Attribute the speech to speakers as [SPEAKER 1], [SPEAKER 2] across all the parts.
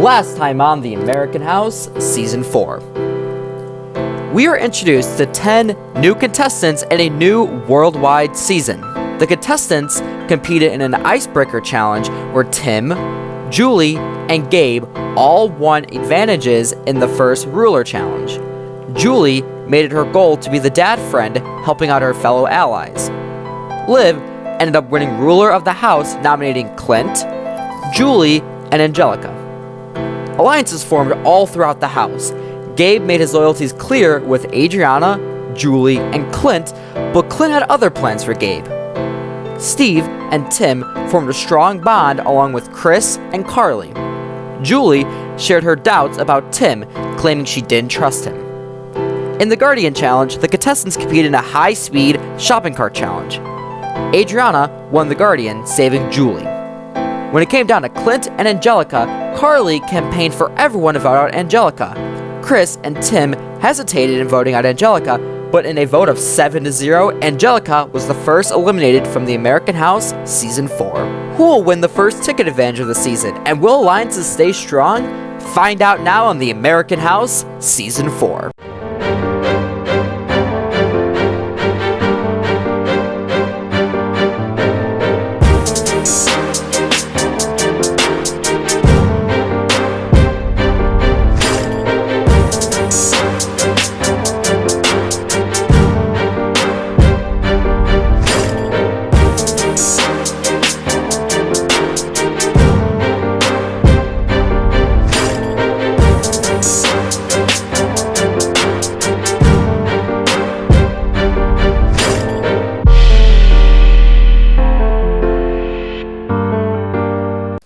[SPEAKER 1] Last time on The American House, Season 4. We are introduced to 10 new contestants in a new worldwide season. The contestants competed in an icebreaker challenge where Tim, Julie, and Gabe all won advantages in the first ruler challenge. Julie made it her goal to be the dad friend, helping out her fellow allies. Liv ended up winning ruler of the house, nominating Clint, Julie, and Angelica. Alliances formed all throughout the house. Gabe made his loyalties clear with Adriana, Julie, and Clint, but Clint had other plans for Gabe. Steve and Tim formed a strong bond along with Chris and Carly. Julie shared her doubts about Tim, claiming she didn't trust him. In the Guardian Challenge, the contestants competed in a high-speed shopping cart challenge. Adriana won the Guardian, saving Julie. When it came down to Clint and Angelica, Carly campaigned for everyone to vote out Angelica. Chris and Tim hesitated in voting out Angelica, but in a vote of 7-0, Angelica was the first eliminated from The American House Season 4. Who will win the first ticket advantage of the season, and will alliances stay strong? Find out now on The American House Season 4.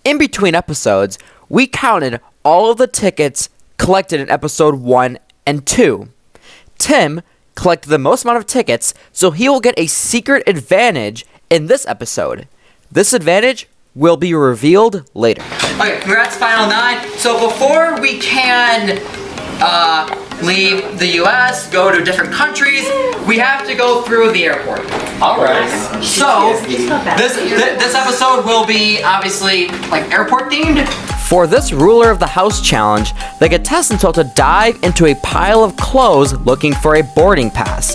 [SPEAKER 1] In between episodes, we counted all of the tickets collected in episode 1 and 2. Tim collected the most amount of tickets, so he will get a secret advantage in this episode. This advantage will be revealed later. Okay, congrats, Final 9. So before we can leave the US, go to different countries, we have to go through the airport. Alright. So, this episode will be obviously like airport themed. For this Ruler of the House challenge, the contestants will have to dive into a pile of clothes looking for a boarding pass.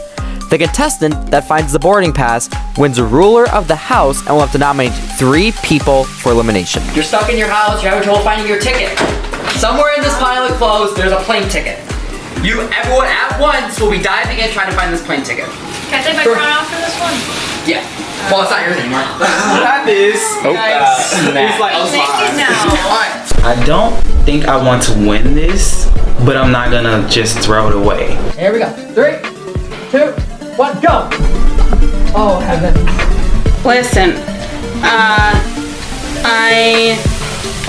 [SPEAKER 1] The contestant that finds the boarding pass wins a Ruler of the House and will have to nominate 3 people for elimination. You're stuck in your house, you're having trouble finding your ticket. Somewhere in this pile of clothes, there's a plane ticket. Everyone at once will be diving in trying to find this plane ticket.
[SPEAKER 2] Can I take my crown off for this one?
[SPEAKER 1] Yeah. Well, it's not yours anymore.
[SPEAKER 3] That is. He's like,
[SPEAKER 2] I'll take it now.
[SPEAKER 1] Alright.
[SPEAKER 3] I don't think I want to win this, but I'm not gonna just throw it away.
[SPEAKER 1] Here we go. 3, 2, 1, go! Oh, heaven.
[SPEAKER 4] Listen, I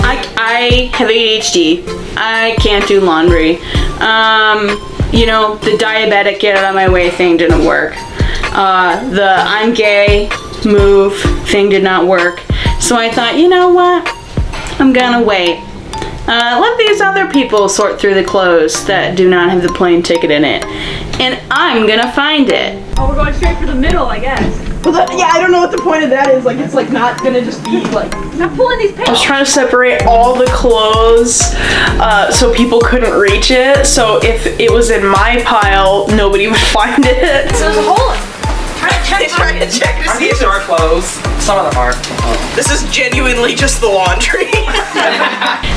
[SPEAKER 4] have ADHD. I can't do laundry. The diabetic get out of my way thing didn't work. The I'm gay move thing did not work. So I thought, you know what? I'm gonna wait. Let these other people sort through the clothes that do not have the plane ticket in it. And I'm gonna find it.
[SPEAKER 2] Oh, we're going straight for the middle, I guess.
[SPEAKER 5] Well, I don't know what the point of that is. Like, it's like not gonna just be like.
[SPEAKER 2] I'm pulling these pants.
[SPEAKER 4] I was trying to separate all the clothes so people couldn't reach it. So if it was in my pile, nobody would find it.
[SPEAKER 2] So there's a hole.
[SPEAKER 5] He's trying to check to see if
[SPEAKER 3] These are clothes.
[SPEAKER 1] Some of them are.
[SPEAKER 5] this is genuinely just the laundry.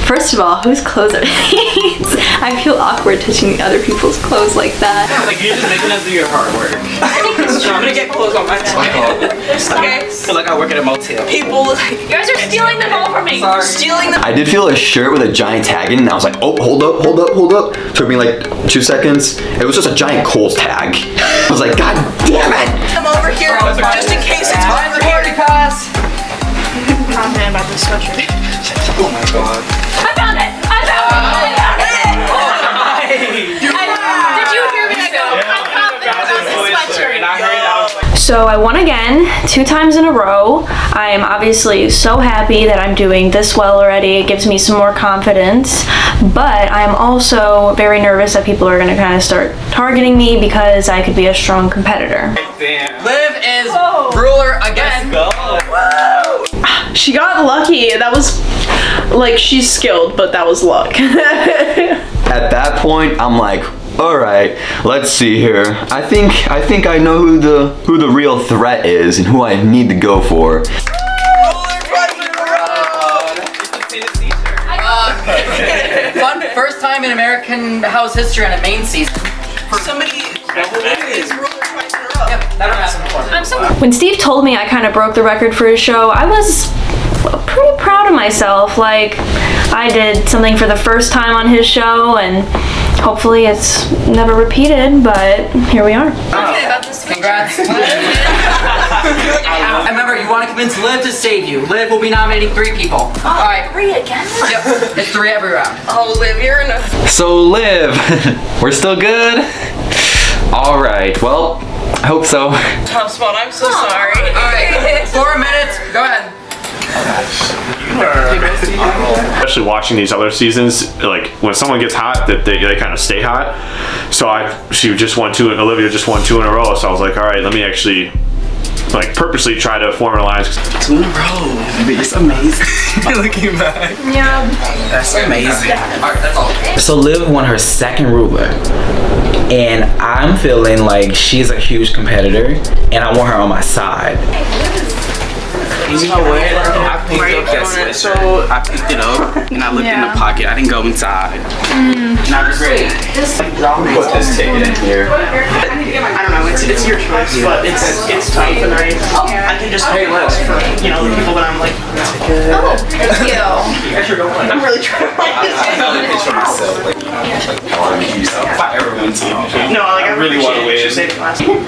[SPEAKER 6] First of all, whose clothes are these? I feel awkward touching other people's clothes like that.
[SPEAKER 3] Like you're just making us do your hard work.
[SPEAKER 5] I'm gonna get clothes on my head. Okay.
[SPEAKER 3] Feel like I work at a motel.
[SPEAKER 5] People
[SPEAKER 2] You guys are stealing them all from me.
[SPEAKER 5] stealing them.
[SPEAKER 7] I did feel a shirt with a giant tag in it, and I was like, oh, hold up. Took me like 2 seconds. It was just a giant Kohl's tag. I was like, God damn it!
[SPEAKER 5] I'm over here just in case it's
[SPEAKER 1] Find the boarding pass!
[SPEAKER 5] I'm mad about this sweatshirt.
[SPEAKER 3] Oh my god.
[SPEAKER 2] I found it. Did you hear me? I go, I'm confident about this sweatshirt.
[SPEAKER 6] So I won again, 2 times in a row. I am obviously so happy that I'm doing this well already. It gives me some more confidence, but I'm also very nervous that people are gonna kind of start targeting me because I could be a strong competitor.
[SPEAKER 3] Damn.
[SPEAKER 1] Liv is ruler again.
[SPEAKER 3] Let's go.
[SPEAKER 5] She got lucky. That was like, she's skilled, but that was luck.
[SPEAKER 7] At that point, I'm like, all right, let's see here. I think I know who the real threat is and who I need to go for.
[SPEAKER 1] Fun first time in American House history on a main season.
[SPEAKER 5] Somebody is ruler twice in a row.
[SPEAKER 1] Yep, never happened before.
[SPEAKER 2] I'm so
[SPEAKER 6] When Steve told me I kind of broke the record for his show, I was pretty proud of myself. Like, I did something for the first time on his show, and hopefully it's never repeated, but here we are.
[SPEAKER 2] confident about this.
[SPEAKER 1] Congrats. And remember, you want to convince Liv to save you. Liv will be nominating 3 people. All right.
[SPEAKER 2] 3 again?
[SPEAKER 1] Yep, it's 3 every round.
[SPEAKER 5] Oh, Liv, you're in a...
[SPEAKER 8] So Liv, we're still good? All right, well, I hope so.
[SPEAKER 5] tough spot. I'm so sorry.
[SPEAKER 1] All right, 4 minutes. Go ahead.
[SPEAKER 9] Especially watching these other seasons, like when someone gets hot, that they kind of stay hot. So Olivia just won 2 in a row. So I was like, all right, let me actually like purposely try to form an alliance.
[SPEAKER 3] 2 in a row. It's amazing. Looking back.
[SPEAKER 2] Yeah.
[SPEAKER 3] That's amazing.
[SPEAKER 1] All right, that's all.
[SPEAKER 3] So Liv won her 2nd ruler, and I'm feeling like she's a huge competitor, and I want her on my side.
[SPEAKER 10] You know what? I picked up that sweatshirt. I picked it up and I looked in the pocket. I didn't go inside. And I regret it.
[SPEAKER 7] Put this ticket in here.
[SPEAKER 5] I don't know, it's your choice, but it's tough, and I can just pay less for, you know, the people that I'm like,
[SPEAKER 2] Oh, thank you.
[SPEAKER 5] I'm really trying to like this.
[SPEAKER 10] It's for myself. If I ever win something.
[SPEAKER 5] No, like I
[SPEAKER 10] really want to win.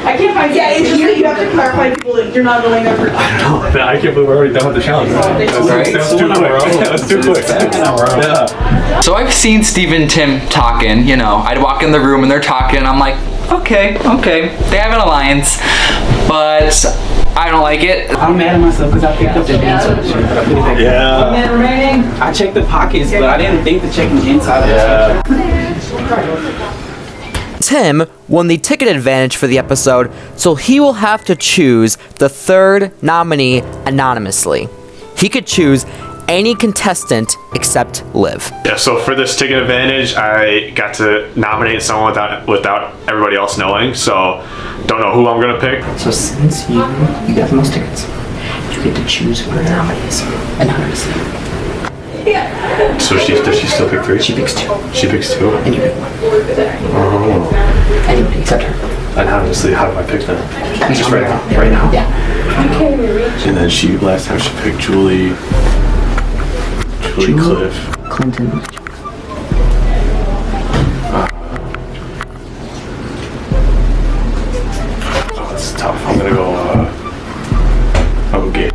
[SPEAKER 5] I can't find. Yeah, it's just that you have to clarify people that you're not really there for.
[SPEAKER 9] I can't believe we're already done with the challenge. That's too quick. That's too quick. Yeah.
[SPEAKER 8] So I've seen Steve and Tim talking, you know, I'd walk in the room and they're talking and I'm like, okay, they have an alliance, but I don't like it.
[SPEAKER 10] I'm mad at myself because I picked up the dance sweatshirt, but I put it back.
[SPEAKER 9] Yeah.
[SPEAKER 10] I checked the pockets, but I didn't think to check the inside of the sweatshirt.
[SPEAKER 1] Tim won the ticket advantage for the episode, so he will have to choose the 3rd nominee anonymously. He could choose any contestant except Liv.
[SPEAKER 9] Yeah. So for this ticket advantage, I got to nominate someone without everybody else knowing. So don't know who I'm gonna pick.
[SPEAKER 10] So since you got the most tickets, you get to choose one of the nominees anonymously.
[SPEAKER 9] So does she still pick 3?
[SPEAKER 10] She picks 2.
[SPEAKER 9] She picks 2.
[SPEAKER 10] And you pick 1.
[SPEAKER 9] Oh.
[SPEAKER 10] Anybody except her.
[SPEAKER 9] Anonymously, how do I pick them?
[SPEAKER 10] Just right now. Right now? Yeah.
[SPEAKER 9] And then last time she picked Julie Cliff.
[SPEAKER 10] Clinton.
[SPEAKER 9] Oh, that's tough. I'm gonna go, I'll go Gabe.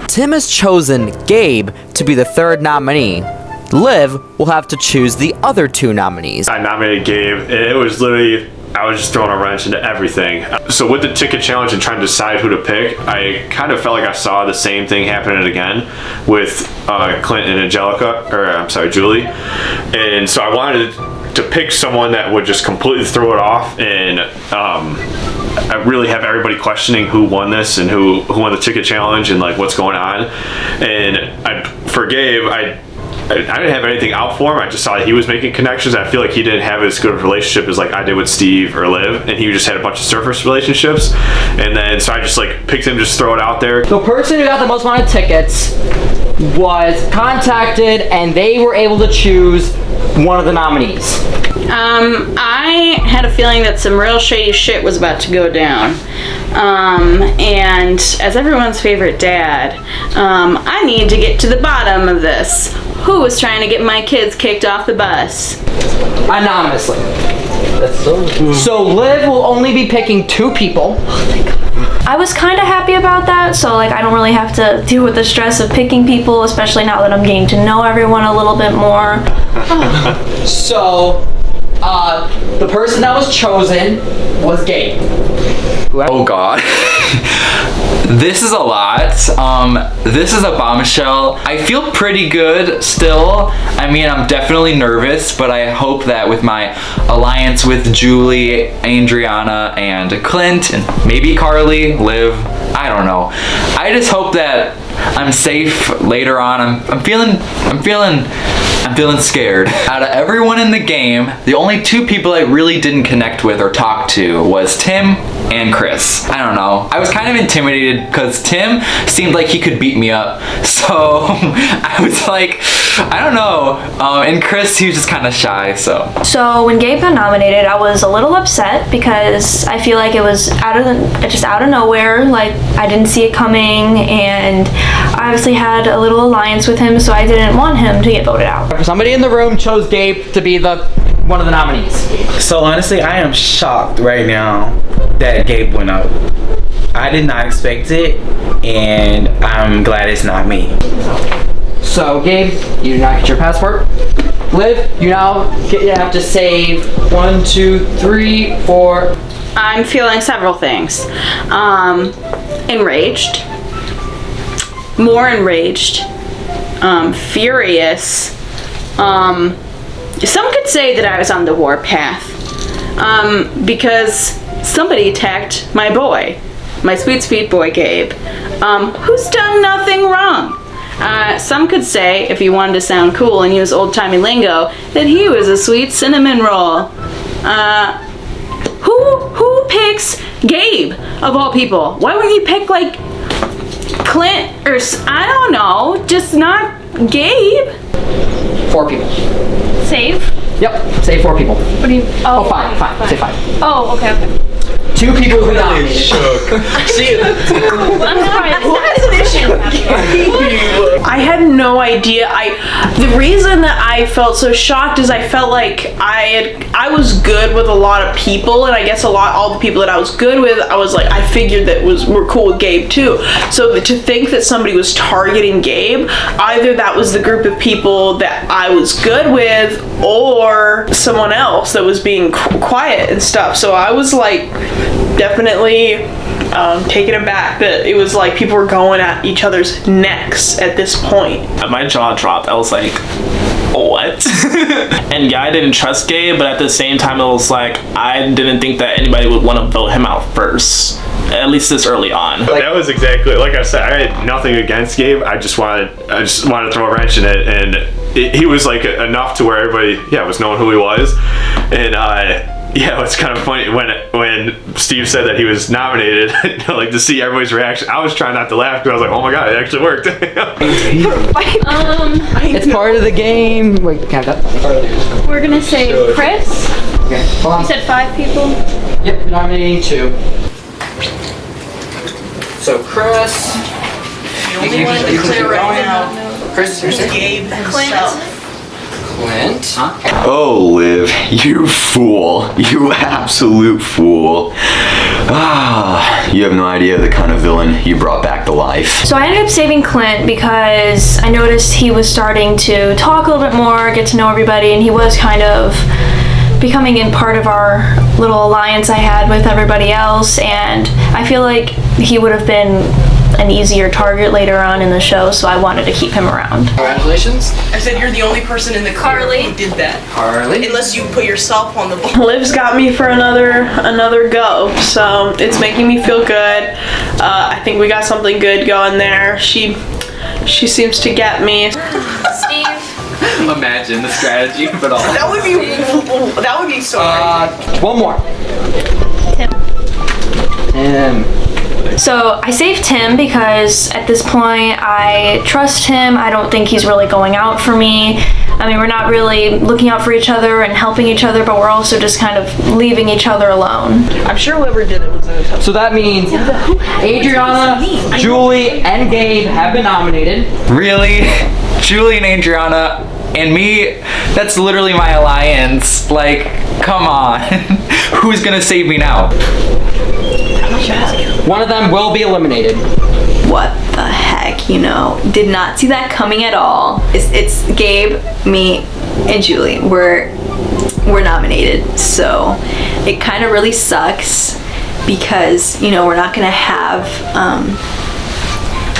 [SPEAKER 1] Tim has chosen Gabe to be the 3rd nominee. Liv will have to choose the other 2 nominees.
[SPEAKER 9] I nominated Gabe, and it was literally, I was just throwing a wrench into everything. So with the ticket challenge and trying to decide who to pick, I kind of felt like I saw the same thing happening again with Clint and Julie. And so I wanted to pick someone that would just completely throw it off, and I really have everybody questioning who won this and who won the ticket challenge and like what's going on. And for Gabe, I didn't have anything out for him. I just saw that he was making connections. I feel like he didn't have as good of a relationship as like I did with Steve or Liv, and he just had a bunch of surface relationships. And then so I just like picked him, just throw it out there.
[SPEAKER 1] The person who got the most amount of tickets was contacted, and they were able to choose one of the nominees.
[SPEAKER 4] I had a feeling that some real shady shit was about to go down. And as everyone's favorite dad, I need to get to the bottom of this. Who was trying to get my kids kicked off the bus?
[SPEAKER 1] Anonymously. So Liv will only be picking 2 people.
[SPEAKER 6] I was kind of happy about that, so like I don't really have to deal with the stress of picking people, especially now that I'm getting to know everyone a little bit more.
[SPEAKER 1] So, the person that was chosen was Gabe.
[SPEAKER 8] Oh God. This is a lot. This is a bombshell. I feel pretty good still. I mean, I'm definitely nervous, but I hope that with my alliance with Julie, Adriana, and Clint, and maybe Carly, Liv, I don't know. I just hope that I'm safe later on. I'm feeling scared. Out of everyone in the game, the only two people I really didn't connect with or talk to was Tim and Chris. I don't know. I was kind of intimidated because Tim seemed like he could beat me up. So I was like, I don't know. And Chris, he was just kind of shy, so.
[SPEAKER 6] So when Gabe got nominated, I was a little upset because I feel like it was just out of nowhere. Like, I didn't see it coming, and I obviously had a little alliance with him, so I didn't want him to get voted out.
[SPEAKER 1] Somebody in the room chose Gabe to be one of the nominees.
[SPEAKER 3] So honestly, I am shocked right now that Gabe went up. I did not expect it, and I'm glad it's not me.
[SPEAKER 1] So Gabe, you do not get your passport. Liv, you have to save 1, 2, 3, 4.
[SPEAKER 4] I'm feeling several things. Enraged. More enraged. Furious. Some could say that I was on the warpath. Because somebody attacked my boy. My sweet, sweet boy, Gabe. Who's done nothing wrong. Some could say, if he wanted to sound cool and use old-timey lingo, that he was a sweet cinnamon roll. Who picks Gabe, of all people? Why wouldn't you pick, like, Clint, or, I don't know, just not Gabe?
[SPEAKER 1] 4 people.
[SPEAKER 6] Save?
[SPEAKER 1] Yep, save 4 people.
[SPEAKER 6] What do you?
[SPEAKER 1] Oh, 5. Say 5.
[SPEAKER 6] Oh, okay.
[SPEAKER 1] 2 people who nominated.
[SPEAKER 5] See,
[SPEAKER 6] I'm surprised.
[SPEAKER 5] I had no idea. The reason that I felt so shocked is I felt like I was good with a lot of people, and I guess all the people that I was good with, I was like, I figured that were cool with Gabe too. So to think that somebody was targeting Gabe, either that was the group of people that I was good with, or someone else that was being quiet and stuff. So I was like, definitely taken aback that it was like people were going at each other's necks at this point.
[SPEAKER 10] My jaw dropped. I was like, what? And yeah, I didn't trust Gabe, but at the same time, it was like, I didn't think that anybody would want to vote him out first, at least this early on.
[SPEAKER 9] That was exactly, like I said, I had nothing against Gabe. I just wanted to throw a wrench in it, and he was like enough to where everybody, was knowing who he was. And yeah, it's kind of funny when Steve said that he was nominated, like to see everybody's reaction. I was trying not to laugh because I was like, oh my god, it actually worked.
[SPEAKER 1] It's part of the game. Wait, count that.
[SPEAKER 6] We're gonna say Chris.
[SPEAKER 1] Okay, hold on.
[SPEAKER 6] You said 5 people.
[SPEAKER 1] Yep, nominating 2. So Chris.
[SPEAKER 5] The only one to clear right now.
[SPEAKER 1] Chris, you're saying?
[SPEAKER 5] Gabe himself.
[SPEAKER 1] Clint.
[SPEAKER 7] Oh, Liv, you fool. You absolute fool. You have no idea the kind of villain you brought back to life.
[SPEAKER 6] So I ended up saving Clint because I noticed he was starting to talk a little bit more, get to know everybody, and he was kind of becoming in part of our little alliance I had with everybody else, and I feel like he would have been an easier target later on in the show, so I wanted to keep him around.
[SPEAKER 1] Congratulations.
[SPEAKER 5] I said you're the only person in the Carly who did that.
[SPEAKER 1] Carly.
[SPEAKER 5] Unless you put yourself on the board. Liv's got me for another go, so it's making me feel good. I think we got something good going there. She seems to get me.
[SPEAKER 6] Steve.
[SPEAKER 8] Imagine the strategy, but all.
[SPEAKER 5] That would be so crazy.
[SPEAKER 1] 1 more.
[SPEAKER 6] Tim. So I saved Tim because at this point I trust him. I don't think he's really going out for me. I mean, we're not really looking out for each other and helping each other, but we're also just kind of leaving each other alone.
[SPEAKER 5] I'm sure whoever did it was in a tough.
[SPEAKER 1] So that means Adriana, Julie, and Gabe have been nominated.
[SPEAKER 8] Really? Julie and Adriana and me? That's literally my alliance. Like, come on. Who's gonna save me now?
[SPEAKER 1] One of them will be eliminated.
[SPEAKER 11] What the heck, did not see that coming at all. It's Gabe, me, and Julie. We're nominated, so it kind of really sucks because we're not gonna have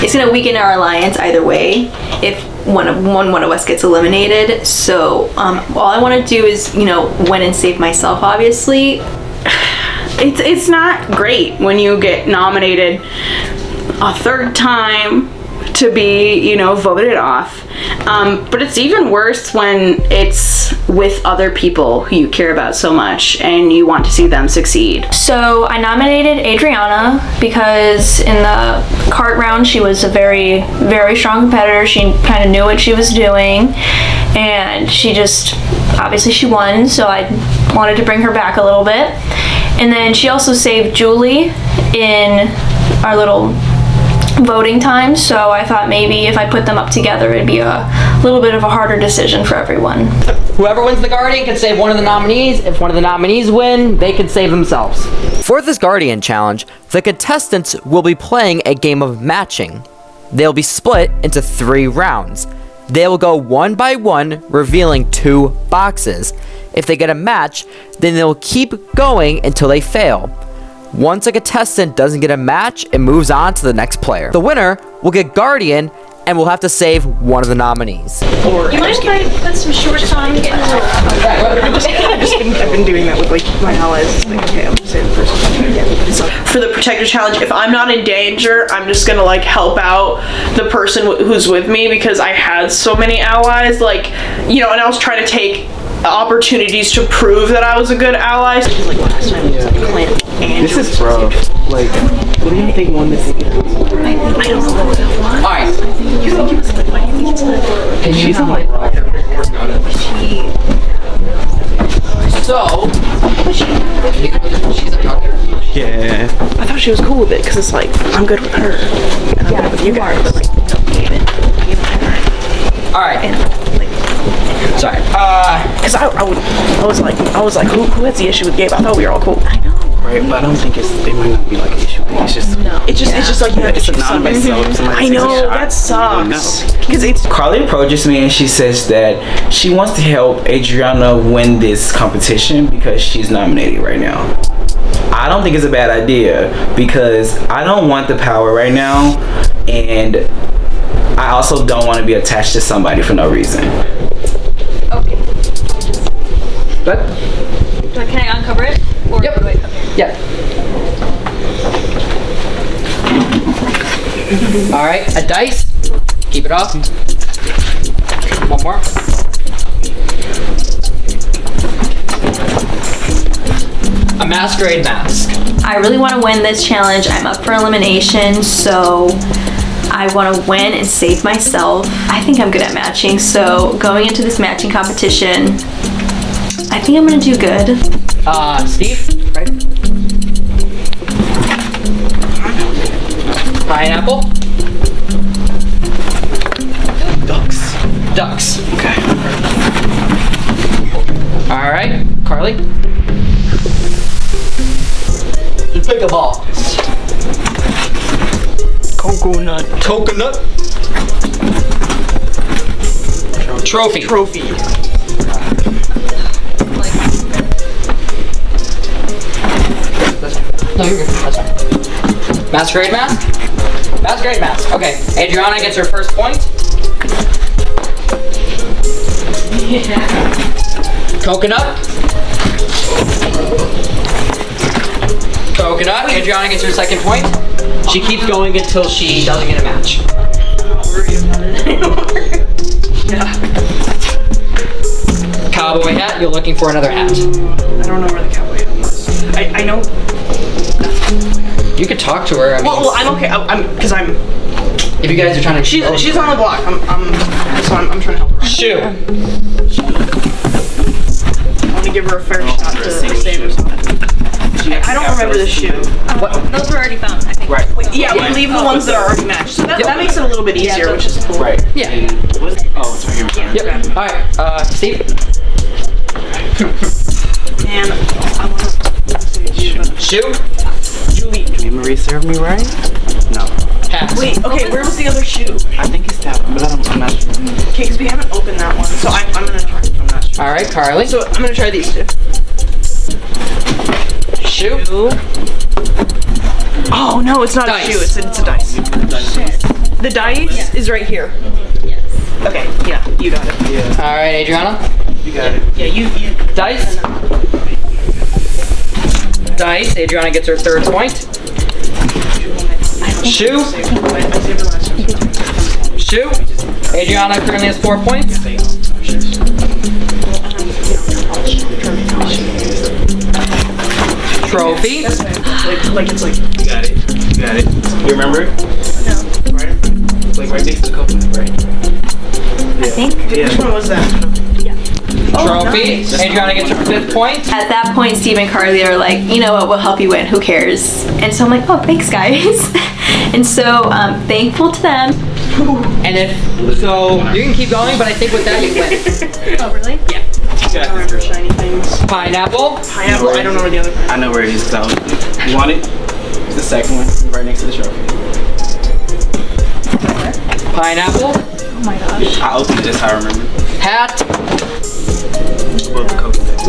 [SPEAKER 11] it's gonna weaken our alliance either way if one of us gets eliminated. So all I want to do is, you know, win and save myself, obviously.
[SPEAKER 4] It's not great when you get nominated a third time to be, you know, voted off. But it's even worse when it's with other people who you care about so much and you want to see them succeed.
[SPEAKER 6] So I nominated Adriana because in the cart round she was a very, very strong competitor. She kind of knew what she was doing, and she just, obviously she won, so I wanted to bring her back a little bit. And then she also saved Julie in our little voting time, so I thought maybe if I put them up together it'd be a little bit of a harder decision for everyone.
[SPEAKER 1] Whoever wins the Guardian can save one of the nominees. If one of the nominees win, they can save themselves. For this Guardian challenge, the contestants will be playing a game of matching. They'll be split into 3 rounds. They will go one by one, revealing 2 boxes. If they get a match, then they'll keep going until they fail. Once a contestant doesn't get a match, it moves on to the next player. The winner will get Guardian and will have to save one of the nominees.
[SPEAKER 5] You mind if I put some shorts on and get in I've been doing that with like my allies. Like, okay, I'm gonna say the first one. For the protector challenge, if I'm not in danger, I'm just gonna like help out the person who's with me, because I had so many allies, like, you know, and I was trying to take opportunities to prove that I was a good ally. Because like last time it was like Clint and
[SPEAKER 3] This is rough. Like, what do you think won this ticket?
[SPEAKER 5] I don't know.
[SPEAKER 1] Alright.
[SPEAKER 5] You think it was like, why do you think it's like?
[SPEAKER 3] She's not like
[SPEAKER 1] So, she's a talker.
[SPEAKER 3] yeah.
[SPEAKER 5] I thought she was cool with it, because it's like, I'm good with her. And I'm good with you guys. But like, no, Gabe and
[SPEAKER 1] Alright. Sorry.
[SPEAKER 5] Because I was like, who has the issue with Gabe? I thought we were all cool. I know.
[SPEAKER 3] Right, but I don't think it might not be like an issue. It's just
[SPEAKER 5] It's just like you have to choose
[SPEAKER 3] anonymous, so if somebody
[SPEAKER 5] I
[SPEAKER 3] takes a
[SPEAKER 5] know,
[SPEAKER 3] shot,
[SPEAKER 5] that sucks.
[SPEAKER 3] you
[SPEAKER 5] Because it's
[SPEAKER 3] Carly approaches me and she says that she wants to help Adriana win this competition because she's nominated right now. I don't think it's a bad idea because I don't want the power right now, and I also don't want to be attached to somebody for no reason.
[SPEAKER 11] Okay.
[SPEAKER 1] But
[SPEAKER 11] Can I uncover it? Or
[SPEAKER 1] Yep.
[SPEAKER 11] do I cover it?
[SPEAKER 1] Yep. Alright, a dice. Keep it off. One more. A masquerade mask.
[SPEAKER 11] I really want to win this challenge. I'm up for elimination, so I want to win and save myself. I think I'm good at matching, so going into this matching competition, I think I'm gonna do good.
[SPEAKER 1] Steve, right? Pineapple. Ducks. Okay. All right, Carly. Pick a ball.
[SPEAKER 5] coconut.
[SPEAKER 1] Trophy. No, you're good. That's fine. Masquerade mask? Masquerade mask. Okay. Adriana gets her first point. Coconut. Adriana gets her second point. She keeps going until she doesn't get a match. Cowboy hat. You're looking for another hat.
[SPEAKER 5] I don't know where the cowboy hat was. I know.
[SPEAKER 1] You could talk to her. I mean,
[SPEAKER 5] Well, I'm okay. Because I'm.
[SPEAKER 1] if you guys are trying to,
[SPEAKER 5] She's on the block. So I'm trying to help her.
[SPEAKER 1] shoe.
[SPEAKER 5] I want to give her a fair shot to save her something. I don't remember the shoe.
[SPEAKER 11] Those were already found, I think.
[SPEAKER 3] Right.
[SPEAKER 5] Yeah, we leave the ones that are already matched. So that makes it a little bit easier, which is cool.
[SPEAKER 3] Right.
[SPEAKER 1] Yeah.
[SPEAKER 3] Oh, it's right here.
[SPEAKER 1] Yep. All right. Steve.
[SPEAKER 5] And I want to
[SPEAKER 1] Shoe.
[SPEAKER 5] Julie.
[SPEAKER 3] Did Marie serve me right? No.
[SPEAKER 1] Hat.
[SPEAKER 5] Wait, okay, where was the other shoe?
[SPEAKER 3] I think it's that one, but I'm not sure.
[SPEAKER 5] Okay, because we haven't opened that one. So I'm gonna try. I'm not sure.
[SPEAKER 1] All right, Carly.
[SPEAKER 5] So I'm gonna try these two.
[SPEAKER 1] Shoe.
[SPEAKER 5] Oh no, it's not
[SPEAKER 1] Dice.
[SPEAKER 5] a shoe. It's a dice. The dice is right here.
[SPEAKER 2] Yes.
[SPEAKER 5] Okay, yeah, you got it.
[SPEAKER 3] Yeah.
[SPEAKER 1] All right, Adriana.
[SPEAKER 3] You got it.
[SPEAKER 5] Yeah, you.
[SPEAKER 1] Dice. Dice. Adriana gets her third point. Shoe. Shoe. Adriana currently has 4 points. Trophy.
[SPEAKER 5] Like it's like.
[SPEAKER 3] You got it. You got it. You remember?
[SPEAKER 5] No.
[SPEAKER 3] Right? Like right next to the couple, right?
[SPEAKER 11] I think.
[SPEAKER 3] Yeah.
[SPEAKER 5] Which one was that?
[SPEAKER 1] Trophy. Adriana gets her 5th point.
[SPEAKER 11] At that point, Steve and Carly are like, you know what, we'll help you win, who cares? And so I'm like, oh, thanks, guys. And so I'm thankful to them.
[SPEAKER 1] And if so, you can keep going, but I think with that you win.
[SPEAKER 11] Oh, really?
[SPEAKER 1] Yeah.
[SPEAKER 5] I don't remember shiny things.
[SPEAKER 1] Pineapple.
[SPEAKER 5] Pineapple, I don't know where the other pineapple.
[SPEAKER 3] I know where it is because I was. You want it? It's the second one, right next to the trophy.
[SPEAKER 1] Pineapple.
[SPEAKER 11] Oh my gosh.
[SPEAKER 3] I opened it, that's how I remember.
[SPEAKER 1] Hat.
[SPEAKER 3] Well, the coconut.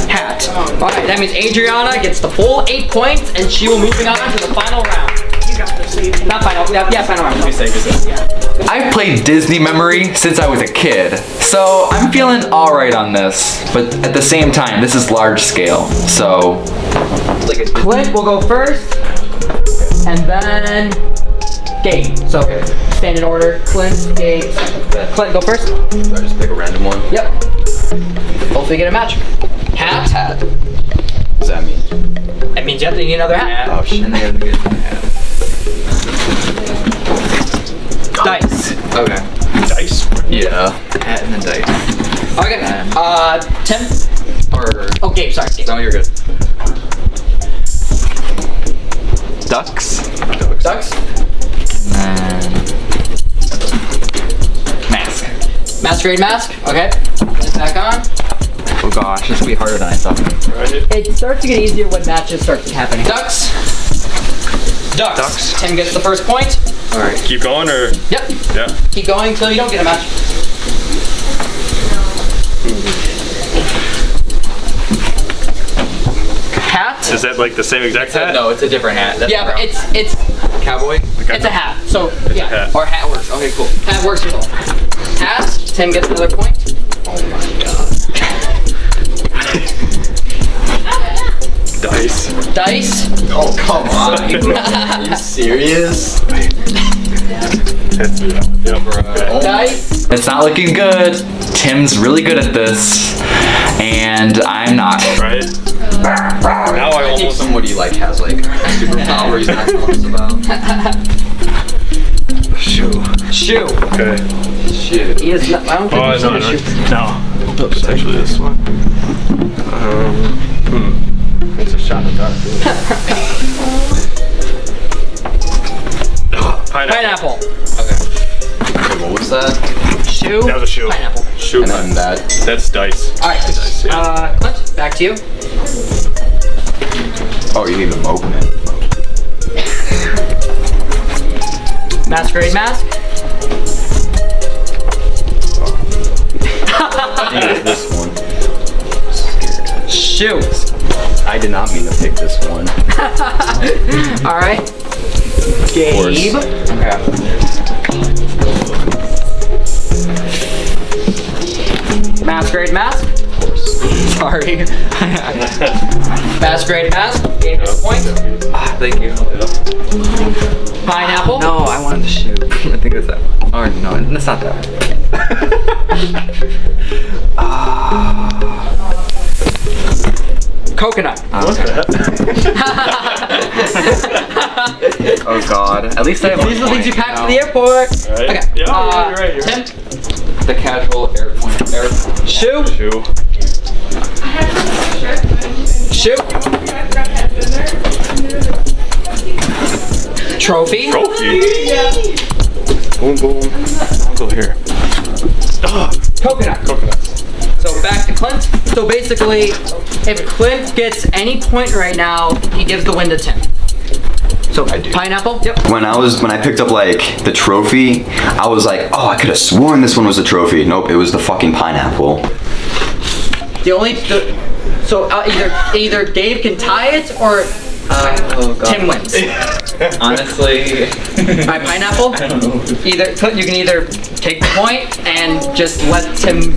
[SPEAKER 1] Hat. Alright, that means Adriana gets the full 8 points and she will moving on to the final round.
[SPEAKER 5] You got this. So you can.
[SPEAKER 1] Not final, yeah, final round.
[SPEAKER 3] Be safe, be safe.
[SPEAKER 8] I've played Disney Memory since I was a kid, so I'm feeling alright on this. But at the same time, this is large scale, so...
[SPEAKER 1] Clint will go first, and then Gabe. So stand in order. Clint, Gabe. Clint, go first.
[SPEAKER 7] I just pick a random one.
[SPEAKER 1] Yep. Hopefully get a match. Hat.
[SPEAKER 7] Hat. What does that mean?
[SPEAKER 1] That means you have to need another hat.
[SPEAKER 7] Oh shit. I gotta get a hat.
[SPEAKER 1] Dice.
[SPEAKER 7] Okay.
[SPEAKER 9] Dice?
[SPEAKER 7] Yeah. Hat and then dice.
[SPEAKER 1] Okay. Tim.
[SPEAKER 7] Or.
[SPEAKER 1] Oh, Gabe. Sorry. Gabe.
[SPEAKER 7] No, you're good. Ducks.
[SPEAKER 1] Ducks.
[SPEAKER 8] And... mask.
[SPEAKER 1] Masquerade mask. Okay. Put it back on.
[SPEAKER 8] Oh gosh, this will be harder than I thought.
[SPEAKER 1] It starts to get easier when matches start happening. Ducks. Ducks. Tim gets the first point.
[SPEAKER 9] Alright. Keep going or?
[SPEAKER 1] Yep.
[SPEAKER 9] Yeah.
[SPEAKER 1] Keep going until you don't get a match. Hat.
[SPEAKER 9] Is that like the same exact hat?
[SPEAKER 8] No, it's a different hat. That's
[SPEAKER 1] Yeah, but
[SPEAKER 8] brown.
[SPEAKER 1] it's
[SPEAKER 8] Cowboy?
[SPEAKER 1] it's a hat. So yeah,
[SPEAKER 9] hat.
[SPEAKER 1] or hat works. Okay, cool. Hat works as well. Hat. Tim gets another point.
[SPEAKER 7] Oh my god.
[SPEAKER 9] Dice.
[SPEAKER 1] Dice.
[SPEAKER 7] Oh come on. Are you serious?
[SPEAKER 1] Dice.
[SPEAKER 8] It's not looking good. Tim's really good at this, and I'm not.
[SPEAKER 9] Right? Now I almost.
[SPEAKER 7] Somebody like has like a superpower he's not telling us about.
[SPEAKER 1] Shoe.
[SPEAKER 9] Okay.
[SPEAKER 7] Shit.
[SPEAKER 1] He is not, I don't think he's
[SPEAKER 9] no,
[SPEAKER 1] a shoe.
[SPEAKER 9] no. It's actually this one. It's a shot in the dark.
[SPEAKER 1] Pineapple.
[SPEAKER 7] Okay. What was that?
[SPEAKER 1] Shoe.
[SPEAKER 9] That was a shoe.
[SPEAKER 1] Pineapple.
[SPEAKER 9] Shoe.
[SPEAKER 7] And then that.
[SPEAKER 9] That's dice.
[SPEAKER 1] All right.
[SPEAKER 9] Dice, yeah.
[SPEAKER 1] Clint, back to you.
[SPEAKER 7] Oh, you need to open it.
[SPEAKER 1] Masquerade mask.
[SPEAKER 7] I think it's this one.
[SPEAKER 1] Shoe.
[SPEAKER 7] I did not mean to pick this one.
[SPEAKER 1] All right. Gabe. Masquerade mask. Sorry. Masquerade mask. Gabe gets a point.
[SPEAKER 8] Ah, thank you.
[SPEAKER 1] Pineapple.
[SPEAKER 8] No, I wanted to shoot. I think it's that one. Or no, it's not that one.
[SPEAKER 1] Coconut.
[SPEAKER 8] Oh god. At least I have
[SPEAKER 1] These are the things you pack for the airport.
[SPEAKER 9] Right.
[SPEAKER 1] Okay.
[SPEAKER 9] Yeah, you're right.
[SPEAKER 1] Tim.
[SPEAKER 8] the casual airplane.
[SPEAKER 1] Shoe.
[SPEAKER 9] Shoe.
[SPEAKER 1] Shoe. Trophy.
[SPEAKER 9] Boom, boom. I'll go here.
[SPEAKER 1] Coconut.
[SPEAKER 9] Coconuts.
[SPEAKER 1] So back to Clint. So basically, if Clint gets any point right now, he gives the win to Tim. So pineapple. Yep.
[SPEAKER 7] When I picked up like the trophy, I was like, oh, I could have sworn this one was a trophy. Nope, it was the fucking pineapple.
[SPEAKER 1] So either Gabe can tie it or
[SPEAKER 8] Oh god.
[SPEAKER 1] Tim wins.
[SPEAKER 8] Honestly.
[SPEAKER 1] By pineapple, you can either take the point and just let Tim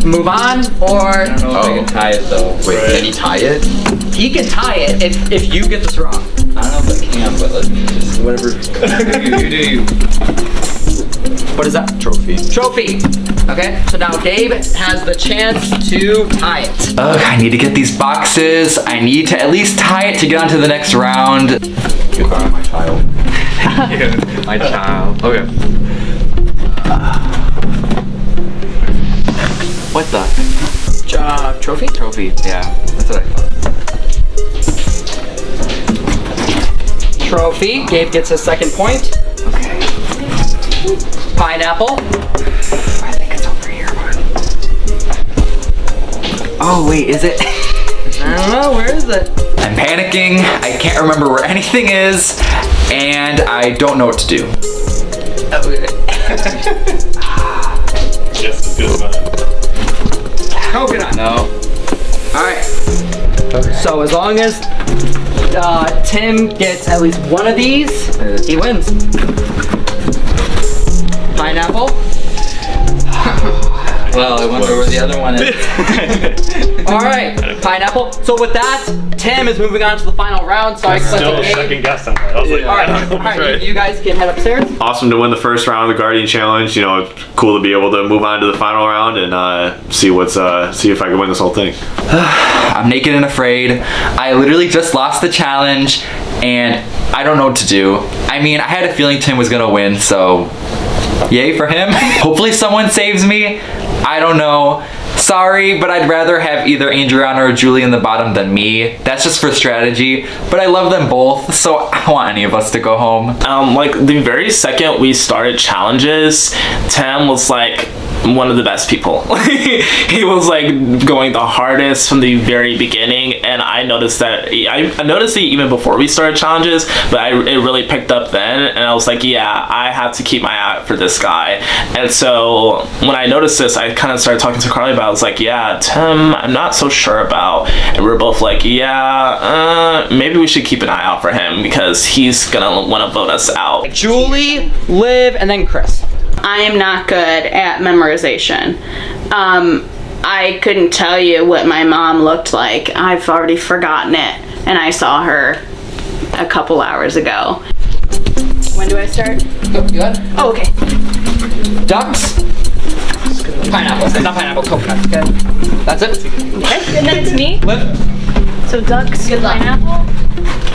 [SPEAKER 1] move on, or
[SPEAKER 8] I don't know if I can tie it though.
[SPEAKER 12] Wait, can he tie it?
[SPEAKER 1] he can tie it if you get this wrong.
[SPEAKER 8] I don't know if I can, but let's just whatever. You do you.
[SPEAKER 1] What is that?
[SPEAKER 12] Trophy.
[SPEAKER 1] Trophy. Okay, so now Gabe has the chance to tie it.
[SPEAKER 8] Ugh, I need to get these boxes. I need to at least tie it to get on to the next round.
[SPEAKER 12] Goodbye, my child.
[SPEAKER 8] My child. Okay. What the?
[SPEAKER 1] Trophy?
[SPEAKER 8] Trophy, yeah. That's what I thought.
[SPEAKER 1] Trophy. Gabe gets his second point.
[SPEAKER 8] Okay.
[SPEAKER 1] Pineapple.
[SPEAKER 8] I think it's over here, Oh, wait, is it?
[SPEAKER 1] I don't know, where is it?
[SPEAKER 8] I'm panicking. I can't remember where anything is, and I don't know what to do.
[SPEAKER 9] Just as good as
[SPEAKER 1] Coconut.
[SPEAKER 8] No.
[SPEAKER 1] Alright. Okay. So as long as Tim gets at least one of these, he wins. Pineapple.
[SPEAKER 8] Well, I wonder where the other one is.
[SPEAKER 1] Alright, pineapple. So with that, Tim is moving on to the final round. Sorry,
[SPEAKER 9] Still second guess on that. I was like,
[SPEAKER 1] Alright, you guys can head upstairs.
[SPEAKER 9] Awesome to win the first round of the Guardian Challenge. You know, it's cool to be able to move on to the final round and see if I can win this whole thing.
[SPEAKER 8] I'm naked and afraid. I literally just lost the challenge, and I don't know what to do. I mean, I had a feeling Tim was gonna win, so yay for him. Hopefully someone saves me. I don't know. Sorry, but I'd rather have either Adriana or Julie in the bottom than me. That's just for strategy, but I love them both, so I don't want any of us to go home.
[SPEAKER 10] Like the very second we started challenges, Tim was like one of the best people. He was like going the hardest from the very beginning, and I noticed that I noticed it even before we started challenges, but it really picked up then, and I was like, yeah, I have to keep my eye out for this guy. And so when I noticed this, I kind of started talking to Carly about it. I was like, yeah, Tim, I'm not so sure about. And we were both like, yeah, maybe we should keep an eye out for him because he's gonna want to vote us out.
[SPEAKER 1] Julie, Liv, and then Chris.
[SPEAKER 4] I am not good at memorization. I couldn't tell you what my mom looked like. I've already forgotten it, and I saw her a couple hours ago. When do I start?
[SPEAKER 1] Oh, you got it?
[SPEAKER 4] Oh, okay.
[SPEAKER 1] Ducks. Pineapple. Not pineapple, coconut. Okay. That's it?
[SPEAKER 6] Okay, and then it's me.
[SPEAKER 1] Liv.
[SPEAKER 6] So ducks,
[SPEAKER 1] Good luck.
[SPEAKER 6] pineapple,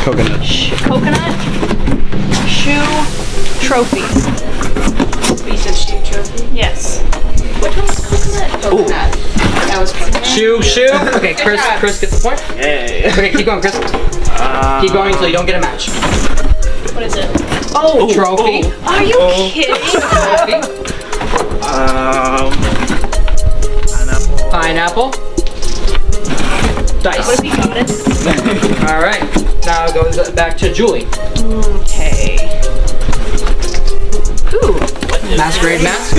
[SPEAKER 12] Coconut.
[SPEAKER 6] coconut, shoe, trophy.
[SPEAKER 4] You said shoe trophy?
[SPEAKER 6] Yes. Which one was coconut?
[SPEAKER 4] Coconut. That was coconut.
[SPEAKER 1] Shoe. Okay, Chris gets the point.
[SPEAKER 10] Hey.
[SPEAKER 1] Okay, keep going, Chris. Keep going until you don't get a match.
[SPEAKER 6] What is it?
[SPEAKER 1] Oh, trophy.
[SPEAKER 6] Are you kidding?
[SPEAKER 1] Trophy. Pineapple. Dice.
[SPEAKER 6] What if he got it?
[SPEAKER 1] All right. Now it goes back to Julie.
[SPEAKER 6] Okay. Ooh.
[SPEAKER 1] Masquerade mask.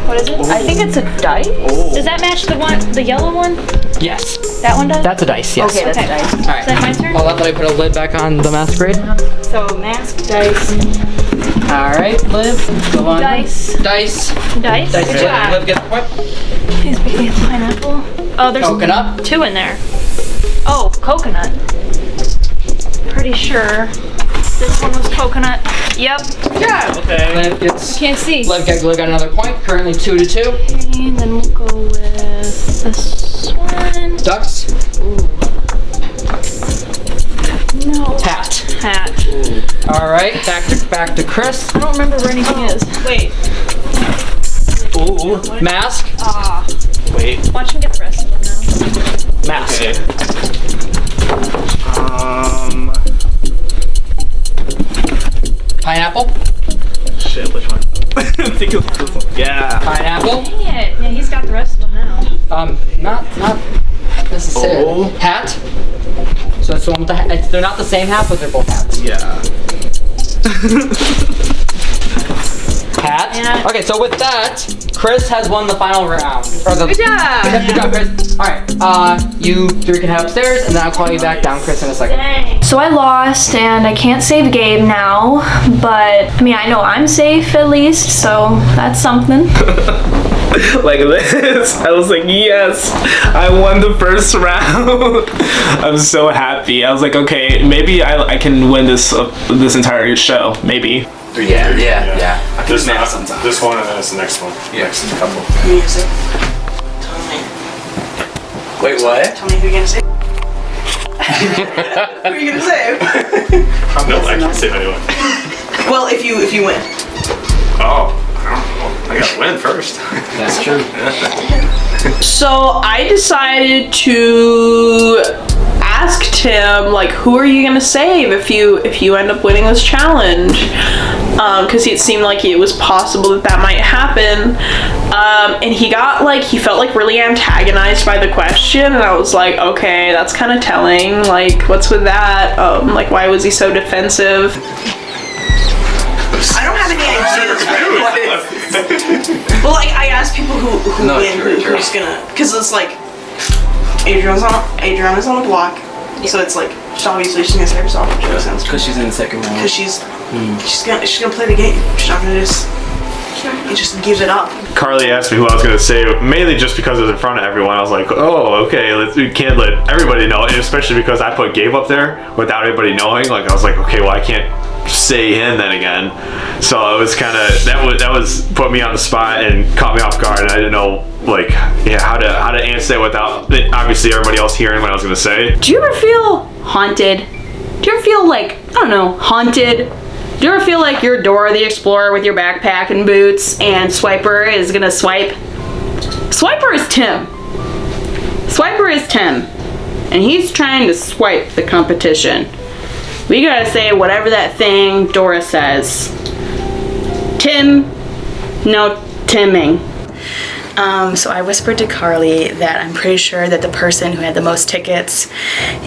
[SPEAKER 6] What is it? I think it's a dice. Does that match the yellow one?
[SPEAKER 1] Yes.
[SPEAKER 6] That one does?
[SPEAKER 1] That's a dice. Yes.
[SPEAKER 6] Okay, that's a dice.
[SPEAKER 1] All right.
[SPEAKER 6] Is that my turn?
[SPEAKER 1] Hold up, let me put a lid back on the masquerade.
[SPEAKER 4] So mask, dice.
[SPEAKER 1] All right, Liv. Go on.
[SPEAKER 6] Dice.
[SPEAKER 1] Dice.
[SPEAKER 6] Dice?
[SPEAKER 1] Dice.
[SPEAKER 6] Good job.
[SPEAKER 1] Liv gets the point.
[SPEAKER 6] Please be a pineapple. Oh, there's
[SPEAKER 1] Coconut.
[SPEAKER 6] 2 in there. Oh, coconut. Pretty sure this one was coconut. Yep.
[SPEAKER 1] Yeah. Okay. Liv gets.
[SPEAKER 6] Can't see.
[SPEAKER 1] Liv got another point. Currently 2-2.
[SPEAKER 6] Okay, and then we'll go with this one.
[SPEAKER 1] Ducks.
[SPEAKER 6] No.
[SPEAKER 1] Hat. All right. Back to Chris.
[SPEAKER 6] I don't remember where anything is. Wait.
[SPEAKER 1] Ooh. Mask.
[SPEAKER 6] Ah.
[SPEAKER 10] Wait.
[SPEAKER 6] Watch him get the rest of them now.
[SPEAKER 1] Mask.
[SPEAKER 10] Okay.
[SPEAKER 1] Pineapple.
[SPEAKER 10] Shit, which one? I think it was this one. Yeah.
[SPEAKER 1] Pineapple.
[SPEAKER 6] Dang it. Yeah, he's got the rest of them now.
[SPEAKER 1] Not necessarily.
[SPEAKER 10] Oh.
[SPEAKER 1] Hat. So it's the one with the hat. They're not the same hat, but they're both hats.
[SPEAKER 10] Yeah.
[SPEAKER 1] Hat.
[SPEAKER 6] Yeah.
[SPEAKER 1] Okay, so with that, Chris has won the final round.
[SPEAKER 2] Good job.
[SPEAKER 1] Good job, Chris. Alright, you three can head upstairs, and then I'll call you back down, Chris, in a second.
[SPEAKER 6] So I lost, and I can't save Gabe now, but I mean, I know I'm safe at least, so that's something.
[SPEAKER 10] Like this. I was like, yes, I won the first round. I'm so happy. I was like, okay, maybe I can win this entire show. Maybe.
[SPEAKER 12] Yeah. I can
[SPEAKER 9] This
[SPEAKER 12] snap sometimes.
[SPEAKER 9] This one and then it's the next one.
[SPEAKER 12] Next couple.
[SPEAKER 4] Music. Tell me.
[SPEAKER 12] Wait, what?
[SPEAKER 4] Tell me who you're gonna say. Who are you gonna say?
[SPEAKER 9] No, I can't save anyone.
[SPEAKER 4] Well, if you win.
[SPEAKER 9] Oh, I don't know. I gotta win first.
[SPEAKER 12] That's true.
[SPEAKER 5] So I decided to ask Tim, like, who are you gonna save if you end up winning this challenge? Because it seemed like it was possible that might happen. And he felt like really antagonized by the question, and I was like, okay, that's kind of telling. Like, what's with that? Like, why was he so defensive?
[SPEAKER 4] I don't have any ideas. Well, like, I asked people who win, who's gonna, because it's like Adriana's on the block, so it's like obviously she's gonna save herself, which makes sense.
[SPEAKER 12] Because she's in the second round.
[SPEAKER 4] Because she's gonna play the game. She's not gonna just give it up.
[SPEAKER 9] Carly asked me who I was gonna save, mainly just because it was in front of everyone. I was like, oh, okay, we can't let everybody know, and especially because I put Gabe up there without everybody knowing. Like, I was like, okay, well, I can't say him then again. So it was kind of that was put me on the spot and caught me off guard, and I didn't know how to answer that without obviously everybody else hearing what I was gonna say.
[SPEAKER 4] Do you ever feel haunted? Do you ever feel like, I don't know, haunted? Do you ever feel like you're Dora the Explorer with your backpack and boots, and Swiper is gonna swipe? Swiper is Tim. Swiper is Tim, and he's trying to swipe the competition. We gotta say whatever that thing Dora says. Tim, no Timming.
[SPEAKER 13] So I whispered to Carly that I'm pretty sure that the person who had the most tickets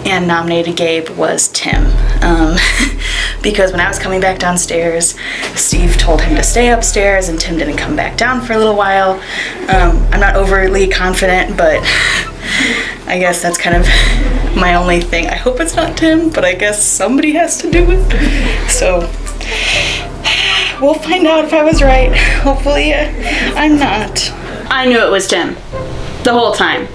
[SPEAKER 13] and nominated Gabe was Tim. Because when I was coming back downstairs, Steve told him to stay upstairs and Tim didn't come back down for a little while. I'm not overly confident, but I guess that's kind of my only thing. I hope it's not Tim, but I guess somebody has to do it. So we'll find out if I was right. Hopefully I'm not.
[SPEAKER 4] I knew it was Tim the whole time.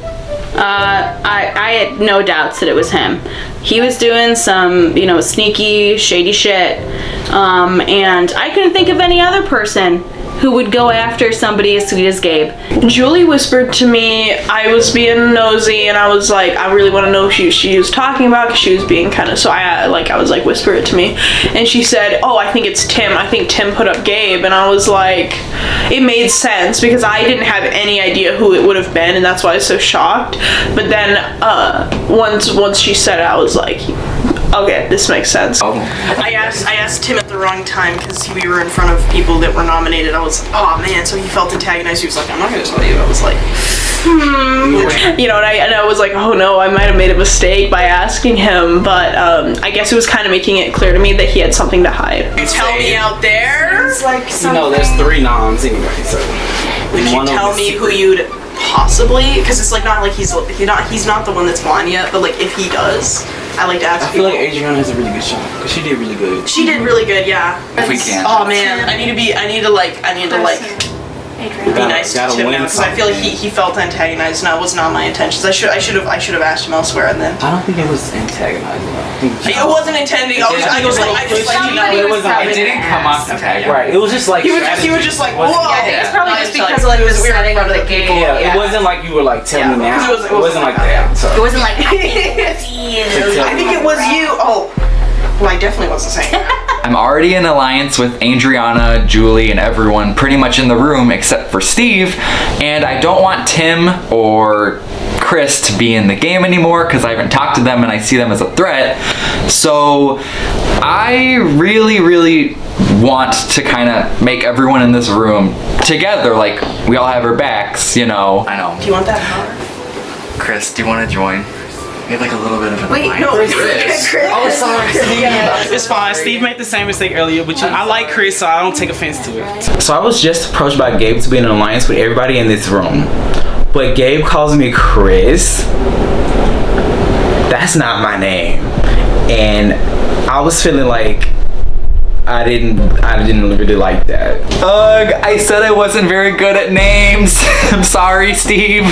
[SPEAKER 4] I had no doubts that it was him. He was doing some, sneaky, shady shit, and I couldn't think of any other person who would go after somebody as sweet as Gabe.
[SPEAKER 5] Julie whispered to me, I was being nosy, and I was like, I really want to know who she was talking about, because she was being kind of, so I was like, whisper it to me. And she said, oh, I think it's Tim. I think Tim put up Gabe. And I was like, it made sense, because I didn't have any idea who it would have been, and that's why I was so shocked. But then, once she said it, I was like, okay, this makes sense.
[SPEAKER 4] I asked Tim at the wrong time because we were in front of people that were nominated. I was like, oh man, so he felt antagonized. He was like, I'm not gonna tell you. I was like,
[SPEAKER 5] and I was like, oh no, I might have made a mistake by asking him, but I guess it was kind of making it clear to me that he had something to hide.
[SPEAKER 4] Tell me out there. It's like something.
[SPEAKER 12] there's 3 noms anyway, so.
[SPEAKER 4] Would you tell me who you'd possibly? Because it's like not like he's not the one that's won yet, but like if he does, I like to ask
[SPEAKER 12] I feel
[SPEAKER 4] people.
[SPEAKER 12] like Adriana has a really good shot because she did really good.
[SPEAKER 4] She did really good, yeah.
[SPEAKER 12] If we can.
[SPEAKER 4] Oh man, I need to be nice to Tim now because I feel like he felt antagonized. And that was not my intentions. I should have asked him elsewhere and then.
[SPEAKER 12] I don't think it was antagonizing though.
[SPEAKER 4] It wasn't intending. I just
[SPEAKER 8] It didn't come off antagonizing.
[SPEAKER 12] Right. It was just like
[SPEAKER 4] he was just like, whoa.
[SPEAKER 2] Yeah, I think it's probably just because of like the setting of the game.
[SPEAKER 12] Yeah, it wasn't like you were like telling me now. It wasn't like that. So.
[SPEAKER 2] It wasn't like I
[SPEAKER 4] think it was you. Oh, well, I definitely wasn't saying that.
[SPEAKER 8] I'm already in alliance with Adriana, Julie, and everyone pretty much in the room except for Steve, and I don't want Tim or Chris to be in the game anymore because I haven't talked to them and I see them as a threat. So I really, really want to kind of make everyone in this room together, like we all have our backs, I know.
[SPEAKER 13] Do you want that power?
[SPEAKER 8] Chris, do you want to join? We have like a little bit of an
[SPEAKER 2] Wait,
[SPEAKER 8] alliance.
[SPEAKER 2] no,
[SPEAKER 8] Chris.
[SPEAKER 2] Chris.
[SPEAKER 8] Oh, sorry.
[SPEAKER 14] It's fine. Steve made the same mistake earlier, but I like Chris, so I don't take offense to it.
[SPEAKER 3] So I was just approached by Gabe to be in an alliance with everybody in this room. But Gabe calls me Chris. That's not my name. And I was feeling like I didn't really like that.
[SPEAKER 8] Ugh, I said I wasn't very good at names. I'm sorry, Steve.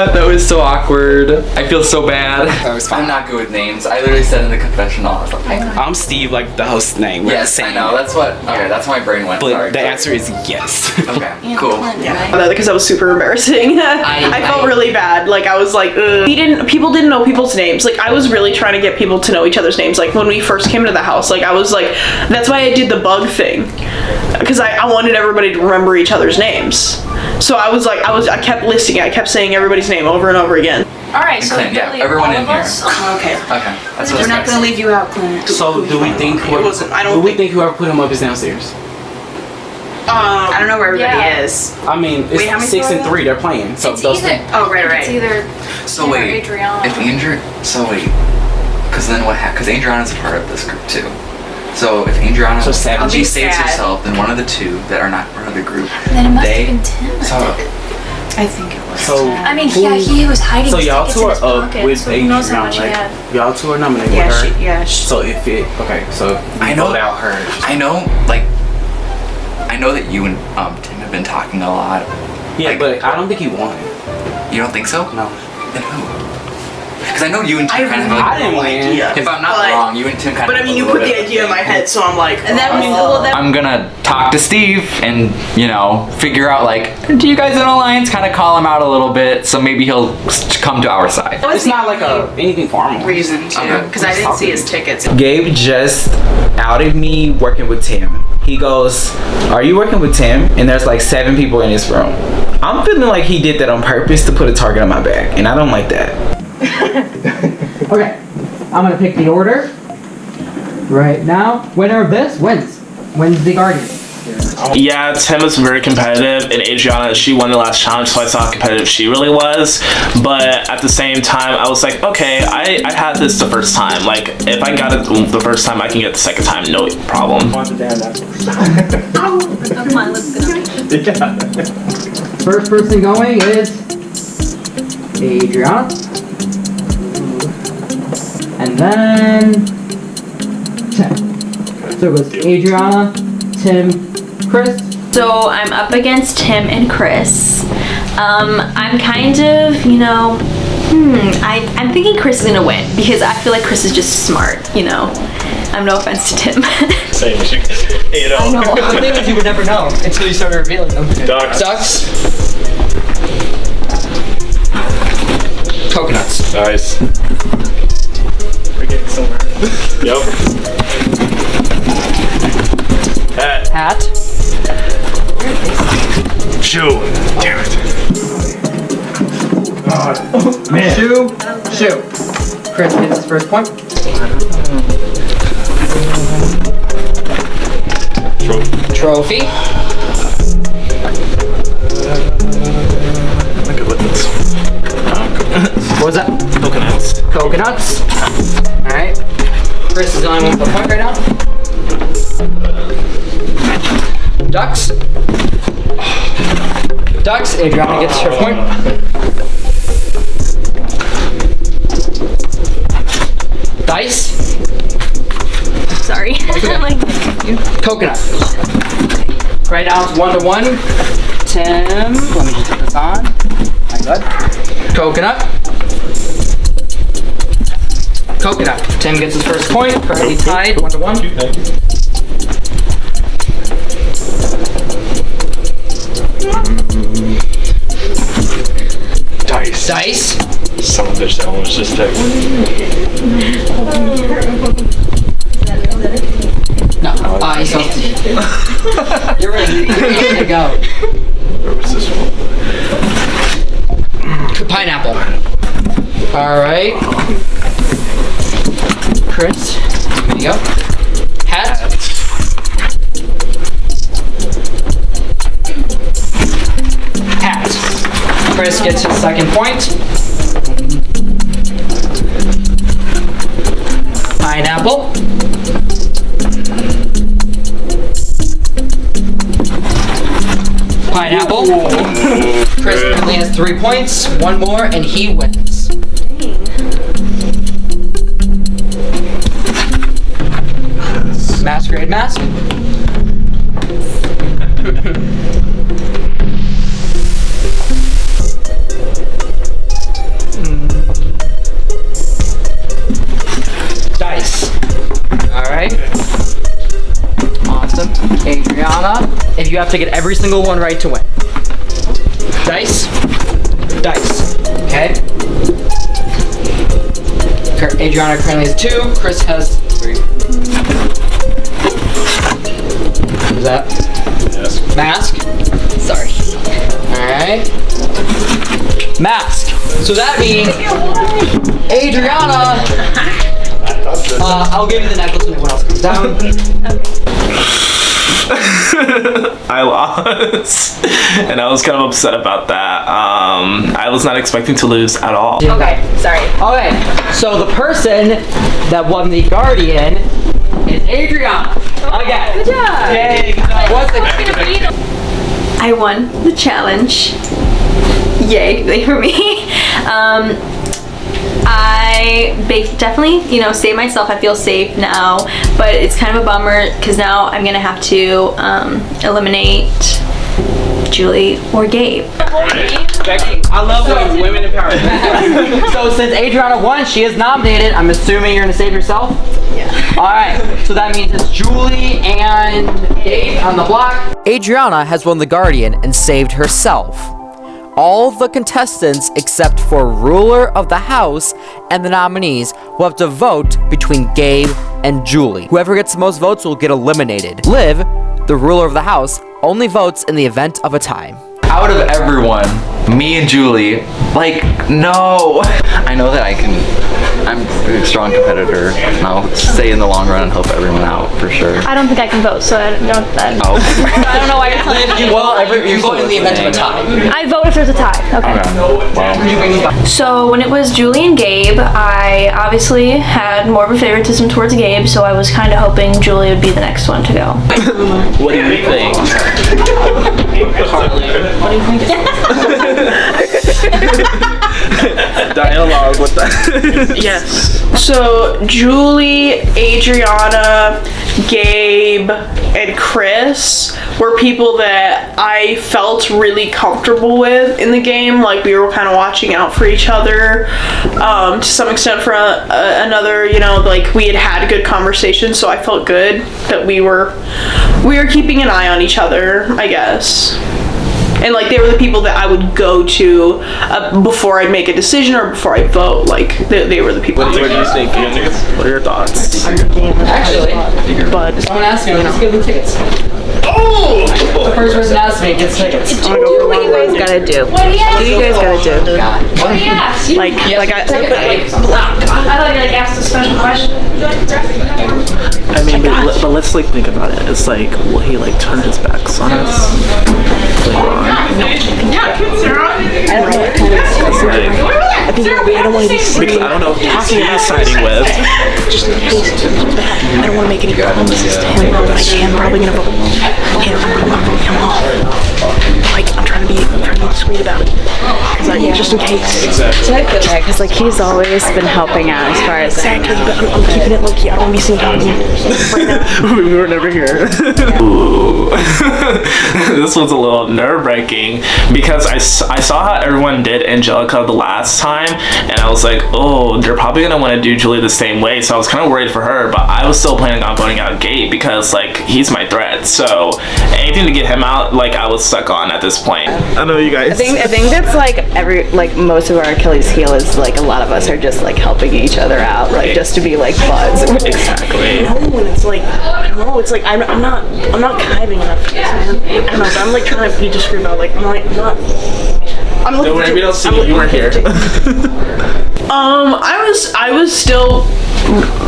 [SPEAKER 8] That was so awkward. I feel so bad. I'm not good with names. I literally said in the confessional, I was like,
[SPEAKER 14] I'm Steve, like the host's name. We're
[SPEAKER 8] yes,
[SPEAKER 14] the same.
[SPEAKER 8] I know. That's what. Okay, that's my brain went.
[SPEAKER 14] But
[SPEAKER 8] Sorry.
[SPEAKER 14] the answer is yes.
[SPEAKER 8] Okay, cool.
[SPEAKER 5] Yeah, because that was super embarrassing. I felt really bad. Like I was like, ugh. People didn't know people's names. Like I was really trying to get people to know each other's names. Like when we first came to the house, like I was like, that's why I did the bug thing, because I wanted everybody to remember each other's names. So I was like, I kept listing it. I kept saying everybody's name over and over again.
[SPEAKER 2] All right, so
[SPEAKER 8] Clint, yeah,
[SPEAKER 2] really
[SPEAKER 8] everyone
[SPEAKER 2] all
[SPEAKER 8] in
[SPEAKER 2] of
[SPEAKER 8] here.
[SPEAKER 2] us?
[SPEAKER 13] Okay.
[SPEAKER 8] Okay, that's what
[SPEAKER 13] We're not gonna leave you out, Clint.
[SPEAKER 14] So do we think whoever put him up is downstairs?
[SPEAKER 13] I don't know where everybody
[SPEAKER 2] Yeah.
[SPEAKER 13] is.
[SPEAKER 14] I mean, it's
[SPEAKER 13] Wait, how many
[SPEAKER 14] 6 and
[SPEAKER 13] people?
[SPEAKER 14] 3. They're playing. So
[SPEAKER 2] It's
[SPEAKER 14] those
[SPEAKER 2] either.
[SPEAKER 13] Oh, right.
[SPEAKER 2] It's either.
[SPEAKER 8] So
[SPEAKER 2] him or
[SPEAKER 8] wait,
[SPEAKER 2] Adriana.
[SPEAKER 8] if because then what happens? Because Adriana's a part of this group too. So if Adriana,
[SPEAKER 14] So seven.
[SPEAKER 8] when she
[SPEAKER 13] I'll be
[SPEAKER 8] saves
[SPEAKER 13] sad.
[SPEAKER 8] herself, then one of the two that are not part of the group,
[SPEAKER 2] Then it must
[SPEAKER 8] they.
[SPEAKER 2] have been Tim.
[SPEAKER 8] So
[SPEAKER 13] I think it was.
[SPEAKER 14] So
[SPEAKER 2] I mean,
[SPEAKER 14] who-
[SPEAKER 2] yeah, he was hiding
[SPEAKER 14] So
[SPEAKER 2] his
[SPEAKER 14] y'all
[SPEAKER 2] tickets
[SPEAKER 14] two
[SPEAKER 2] in
[SPEAKER 14] are
[SPEAKER 2] his
[SPEAKER 14] up
[SPEAKER 2] pocket,
[SPEAKER 14] with
[SPEAKER 2] so who knows how
[SPEAKER 14] Adriana,
[SPEAKER 2] much he had.
[SPEAKER 14] right? Y'all two are nominated
[SPEAKER 13] Yeah,
[SPEAKER 14] with her.
[SPEAKER 13] she.
[SPEAKER 14] So if it okay, so
[SPEAKER 8] I know
[SPEAKER 14] without her.
[SPEAKER 8] I know, like, I know that you and Tim have been talking a lot.
[SPEAKER 14] Yeah,
[SPEAKER 8] like,
[SPEAKER 14] but I don't think he won.
[SPEAKER 8] You don't think so?
[SPEAKER 14] No.
[SPEAKER 8] Then who? Because I know you and Tim kind of have
[SPEAKER 14] I didn't win.
[SPEAKER 8] If I'm not wrong, you and Tim kind of.
[SPEAKER 5] But I mean, you put the idea in my head, so I'm like,
[SPEAKER 13] And that was
[SPEAKER 8] I'm gonna talk to Steve and, figure out, like, do you guys in alliance? Kind of call him out a little bit, so maybe he'll come to our side.
[SPEAKER 14] It's not like anything formal.
[SPEAKER 13] reason to, because I didn't see his tickets.
[SPEAKER 3] Gabe just outed me working with Tim. He goes, "Are you working with Tim?" And there's like 7 people in this room. I'm feeling like he did that on purpose to put a target on my back, and I don't like that.
[SPEAKER 15] Okay, I'm gonna pick the order right now. Winner of this wins the Guardian.
[SPEAKER 10] Yeah, Tim was very competitive, and Adriana, she won the last challenge, so I saw how competitive she really was. But at the same time, I was like, okay, I had this the first time. Like, if I got it the first time, I can get it the second time, no problem.
[SPEAKER 15] First person going is Adriana. And then Tim. So it goes Adriana, Tim, Chris.
[SPEAKER 11] So I'm up against Tim and Chris. I'm kind of, I'm thinking Chris is gonna win because I feel like Chris is just smart, I'm no offense to Tim.
[SPEAKER 10] Same,
[SPEAKER 15] I know. The thing is, you would never know until you started revealing them.
[SPEAKER 10] Ducks.
[SPEAKER 15] Coconuts.
[SPEAKER 10] Nice. We're getting somewhere. Yep.
[SPEAKER 15] Hat.
[SPEAKER 10] Shoe. Damn it.
[SPEAKER 15] Man. Shoe. Chris gets his first point. Trophy.
[SPEAKER 10] Look at this.
[SPEAKER 15] What was that?
[SPEAKER 10] Coconuts.
[SPEAKER 15] Alright. Chris is the only one with a point right now. Ducks. Adriana gets her point. Dice.
[SPEAKER 11] Sorry.
[SPEAKER 15] Coconut. Right now it's 1-1. Tim, let me just put this on. My God. Coconut. Tim gets his first point. Currently tied 1-1. Dice.
[SPEAKER 10] Some of this almost just took.
[SPEAKER 15] No. He's supposed to. You're ready to go.
[SPEAKER 10] Where was this one?
[SPEAKER 15] Pineapple. Alright. Chris, here you go. Hat. Chris gets his second point. Pineapple. Pineapple. Chris currently has 3 points. One more and he wins. Masquerade mask. Dice. Alright. Awesome. Adriana, if you have to get every single one right to win. Dice. Dice. Okay. Adriana currently has 2. Chris has 3. Is that? Yes. Mask. Sorry. Alright. Mask. So that means Adriana. I'll give you the necklace when everyone else comes down.
[SPEAKER 10] I lost, and I was kind of upset about that. I was not expecting to lose at all.
[SPEAKER 15] Okay, sorry. Okay, so the person that won the Guardian is Adriana. Again.
[SPEAKER 11] Good job.
[SPEAKER 15] Yay. What's the
[SPEAKER 11] I won the challenge. Yay for me. I definitely, save myself. I feel safe now, but it's kind of a bummer because now I'm gonna have to eliminate Julie or Gabe.
[SPEAKER 14] I love women empowerment.
[SPEAKER 15] So since Adriana won, she is nominated. I'm assuming you're gonna save yourself? Yeah. Alright, so that means it's Julie and Gabe on the block.
[SPEAKER 1] Adriana has won the Guardian and saved herself. All the contestants except for ruler of the house and the nominees will have to vote between Gabe and Julie. Whoever gets the most votes will get eliminated. Liv, the ruler of the house, only votes in the event of a tie.
[SPEAKER 8] Out of everyone, me and Julie, no. I know that I'm a strong competitor, and I'll stay in the long run and help everyone out for sure.
[SPEAKER 6] I don't think I can vote, so I don't
[SPEAKER 8] Oh.
[SPEAKER 6] I don't know why you're telling me.
[SPEAKER 15] You vote in the event of a tie.
[SPEAKER 6] I vote if there's a tie. Okay. So when it was Julie and Gabe, I obviously had more of a favoritism towards Gabe, so I was kind of hoping Julie would be the next one to go.
[SPEAKER 10] What do you think?
[SPEAKER 14] Carly. What do you think?
[SPEAKER 10] Dialogue with that.
[SPEAKER 5] Yes. So Julie, Adriana, Gabe, and Chris were people that I felt really comfortable with in the game. Like we were kind of watching out for each other. To some extent for another, we had a good conversation, so I felt good that we were keeping an eye on each other, I guess. And they were the people that I would go to before I'd make a decision or before I vote. They were the people.
[SPEAKER 10] What do you think? What are your thoughts?
[SPEAKER 15] Actually,
[SPEAKER 5] but
[SPEAKER 15] someone asked me, let's give them tickets.
[SPEAKER 5] Oh!
[SPEAKER 15] The first person asked me gets tickets.
[SPEAKER 13] What do you guys gotta do? What do you guys gotta do?
[SPEAKER 6] What do you ask?
[SPEAKER 5] I
[SPEAKER 6] thought you asked a special question.
[SPEAKER 10] I mean, but let's think about it. It's will he turn his backs on us later on?
[SPEAKER 13] I don't want to be seen.
[SPEAKER 10] Because I don't know who he's siding with.
[SPEAKER 13] Just in case. I don't want to make any promises to him, but I am probably gonna vote him off. I'm trying to be sweet about it. Just in case.
[SPEAKER 4] Because he's always been helping out as far as
[SPEAKER 13] exactly, but I'm keeping it low key. I don't want to be seen talking right now.
[SPEAKER 10] We were never here. Ooh. This was a little nerve-wracking because I saw how everyone did Angelica the last time, and I was like, oh, they're probably gonna want to do Julie the same way, so I was kind of worried for her, but I was still planning on voting out Gabe because he's my threat, so anything to get him out, I was stuck on at this point. I know you guys.
[SPEAKER 4] I think that's most of our Achilles heel is a lot of us are just helping each other out, just to be buds.
[SPEAKER 10] Exactly.
[SPEAKER 13] When it's I don't know, it's I'm not conniving enough for this, man. I don't know, but I'm trying to be discreet about I'm looking.
[SPEAKER 10] Don't worry, we don't see you. You weren't here.
[SPEAKER 5] I was still.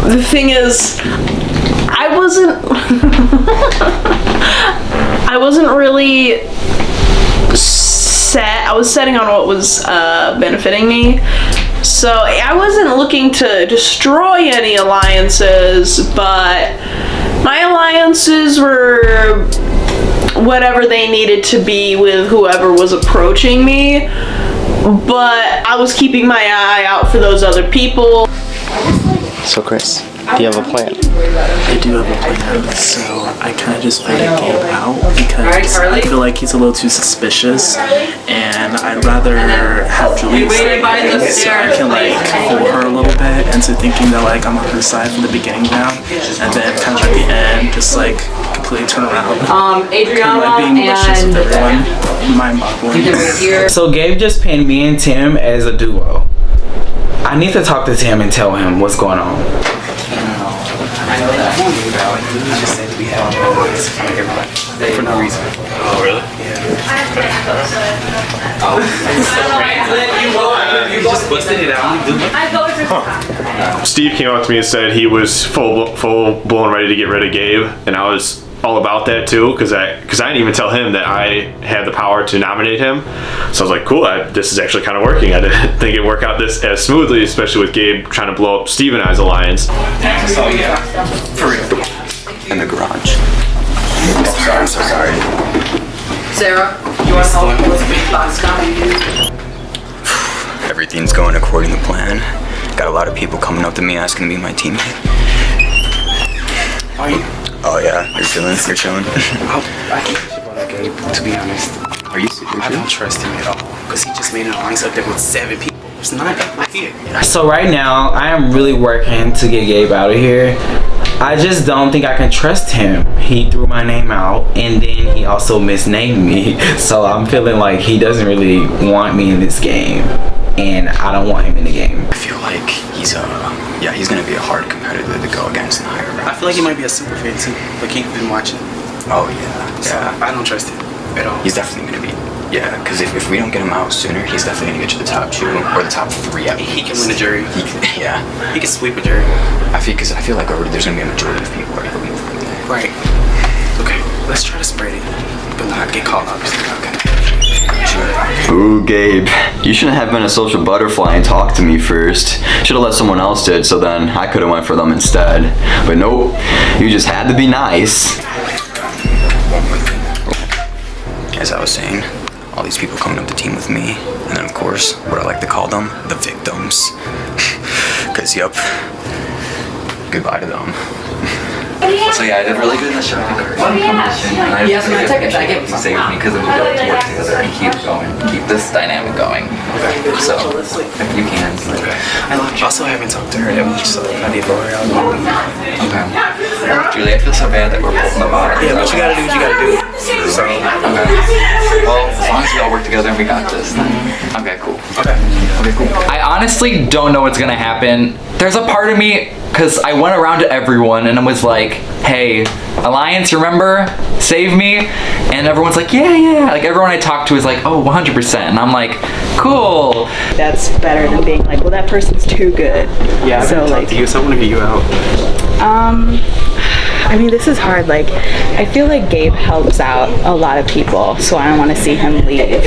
[SPEAKER 5] The thing is, I wasn't really set. I was setting on what was benefiting me. So I wasn't looking to destroy any alliances, but my alliances were whatever they needed to be with whoever was approaching me. But I was keeping my eye out for those other people.
[SPEAKER 16] So Chris, do you have a plan?
[SPEAKER 10] I do have a plan, so I kind of just voted Gabe out because I feel like he's a little too suspicious, and I'd rather have Julie say things so I can like fool her a little bit into thinking that like I'm on her side from the beginning round, and then kind of at the end just like completely turn around.
[SPEAKER 15] Adriana
[SPEAKER 10] like being malicious with everyone, mind-boggling.
[SPEAKER 3] So Gabe just pinned me and Tim as a duo. I need to talk to Tim and tell him what's going on.
[SPEAKER 12] I know that whole new about it. He just said we had alliance for no reason.
[SPEAKER 9] Oh, really?
[SPEAKER 12] You just busted it out.
[SPEAKER 9] Steve came up to me and said he was full blown ready to get rid of Gabe, and I was all about that too, because I didn't even tell him that I had the power to nominate him. So I was like, cool, this is actually kind of working. I didn't think it'd work out this as smoothly, especially with Gabe trying to blow up Steve and I's alliance.
[SPEAKER 12] So yeah, for real.
[SPEAKER 7] In the garage.
[SPEAKER 12] I'm so sorry.
[SPEAKER 15] Sarah, you want to help with the big box now?
[SPEAKER 7] Everything's going according to plan. Got a lot of people coming up to me asking to be my teammate.
[SPEAKER 12] Are you?
[SPEAKER 7] Oh yeah, you're chilling? You're chilling?
[SPEAKER 12] I think you should vote Gabe, to be honest.
[SPEAKER 7] Are you serious?
[SPEAKER 12] I don't trust him at all, because he just made an alliance up there with 7 people. There's 9 people here.
[SPEAKER 3] So right now, I am really working to get Gabe out of here. I just don't think I can trust him. He threw my name out, and then he also misnamed me. So I'm feeling like he doesn't really want me in this game, and I don't want him in the game.
[SPEAKER 7] I feel like he's gonna be a hard competitor to go against in the higher rounds.
[SPEAKER 12] I feel like he might be a super fan too. Like he's been watching.
[SPEAKER 7] Oh yeah.
[SPEAKER 12] So I don't trust him at all.
[SPEAKER 7] He's definitely gonna be. Yeah, because if we don't get him out sooner, he's definitely gonna get you the top 2 or the top 3 at least.
[SPEAKER 12] He can win a jury.
[SPEAKER 7] Yeah.
[SPEAKER 12] He can sweep a jury.
[SPEAKER 7] I feel like already there's gonna be a majority of people already looking for him there.
[SPEAKER 12] Right. Okay, let's try to spread it, but not get caught up. Okay. Sure.
[SPEAKER 7] Ooh, Gabe, you shouldn't have been a social butterfly and talked to me first. Should have let someone else did, so then I could have went for them instead. But nope, you just had to be nice. As I was saying, all these people coming up to team with me, and then of course, what I like to call them, the victims. Cause yep, goodbye to them.
[SPEAKER 8] So yeah, I did really good in the shopping cart competition, and I just really appreciate you saved me because we got to work together and keep this dynamic going. Okay. So if you can.
[SPEAKER 12] I also haven't talked to her that much, so I need to go out.
[SPEAKER 8] Okay. Julie, I feel so bad that we're both in the bottom.
[SPEAKER 12] Yeah, but you gotta do what you gotta do. So.
[SPEAKER 8] Okay. Well, as long as we all work together and we got this, then. Okay, cool.
[SPEAKER 12] Okay.
[SPEAKER 8] Okay, cool. I honestly don't know what's gonna happen. There's a part of me, because I went around to everyone and I was like, hey, Alliance, remember? Save me. And everyone's like, yeah. Like everyone I talked to is like, oh, 100%. And I'm like, cool.
[SPEAKER 4] That's better than being like, well, that person's too good.
[SPEAKER 12] Yeah,
[SPEAKER 4] so like,
[SPEAKER 12] so I want to get you out.
[SPEAKER 4] I mean, this is hard. Like, I feel like Gabe helps out a lot of people, so I don't want to see him leave.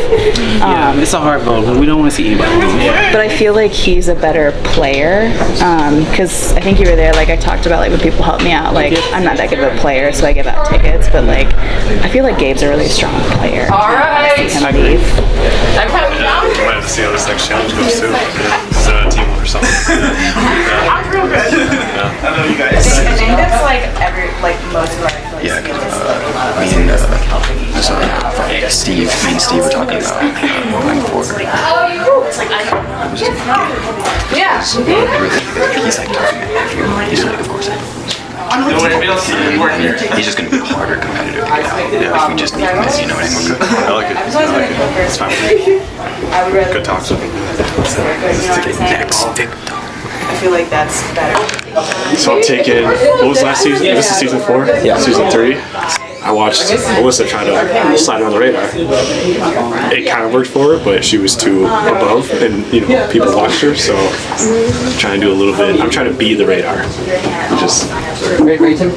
[SPEAKER 12] Yeah, it's a hard vote. We don't want to see anybody leave.
[SPEAKER 4] But I feel like he's a better player, because I think you were there. Like I talked about, like when people help me out. Like I'm not that good of a player, so I give out tickets. But like, I feel like Gabe's a really strong player.
[SPEAKER 15] All right.
[SPEAKER 4] See him leave.
[SPEAKER 9] I might have to see how this next challenge goes too. It's a team or something.
[SPEAKER 15] I'm real good.
[SPEAKER 9] I know you guys.
[SPEAKER 13] I think that's like most of our
[SPEAKER 7] Yeah, me and Steve were talking about going forward. I was just like,
[SPEAKER 15] yeah.
[SPEAKER 7] He's like talking to everyone. He's like, of course. He's just gonna be a harder competitor to get out. Yeah, if we just leave him as, you know what I mean?
[SPEAKER 9] I like it. It's fine with me. Good talks with him.
[SPEAKER 7] Next victim.
[SPEAKER 13] I feel like that's better.
[SPEAKER 9] So I'm taking, what was last season? This is season 4? Yeah. Season 3. I watched Alyssa try to slide on the radar. It kind of worked for her, but she was too above, and people watched her. So I'm trying to do a little bit. I'm trying to be the radar, just everything.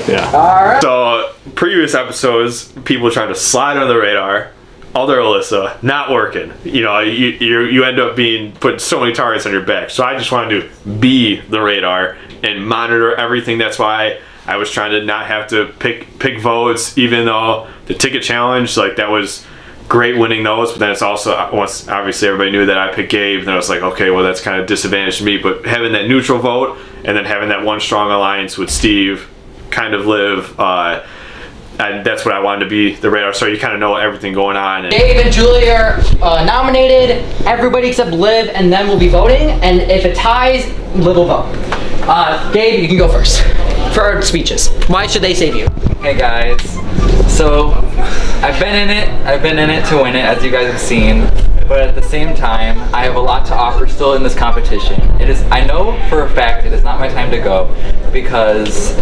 [SPEAKER 9] Yeah. So previous episodes, people tried to slide on the radar. other Alyssa not working. You know, you end up putting so many targets on your back. So I just wanted to be the radar and monitor everything. That's why I was trying to not have to pick votes, even though the ticket challenge, like, that was great winning those, but then it's also, once obviously everybody knew that I picked Gabe, then I was like, okay, well, that's kind of disadvantaged me. But having that neutral vote and then having that one strong alliance with Steve, kind of Liv, and that's what I wanted to be, the radar, so you kind of know everything going on.
[SPEAKER 15] Gabe and Julie are nominated, everybody except Liv, and then we'll be voting, and if it ties, Liv will vote. Gabe, you can go first for our speeches. Why should they save you?
[SPEAKER 8] Hey guys, so I've been in it to win it, as you guys have seen, but at the same time, I have a lot to offer still in this competition. I know for a fact it is not my time to go, because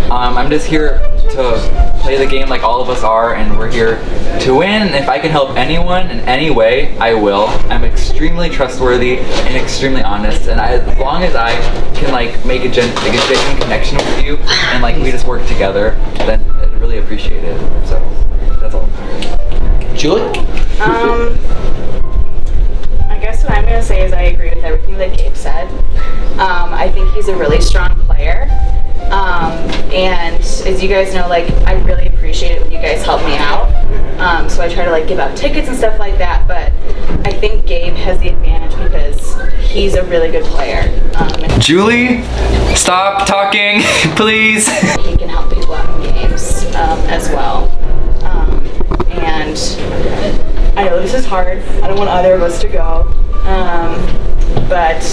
[SPEAKER 8] I'm just here to play the game like all of us are, and we're here to win. And if I can help anyone in any way, I will. I'm extremely trustworthy and extremely honest, and as long as I can like make a genuine connection with you, and like we just work together, then I'd really appreciate it. So that's all.
[SPEAKER 15] Julie?
[SPEAKER 13] I guess what I'm going to say is I agree with everything that Gabe said. I think he's a really strong player. And as you guys know, like, I really appreciate it when you guys help me out. So I try to like give out tickets and stuff like that, but I think Gabe has the advantage because he's a really good player.
[SPEAKER 8] Julie, stop talking, please.
[SPEAKER 13] He can help people out in games as well. And I know this is hard. I don't want either of us to go. But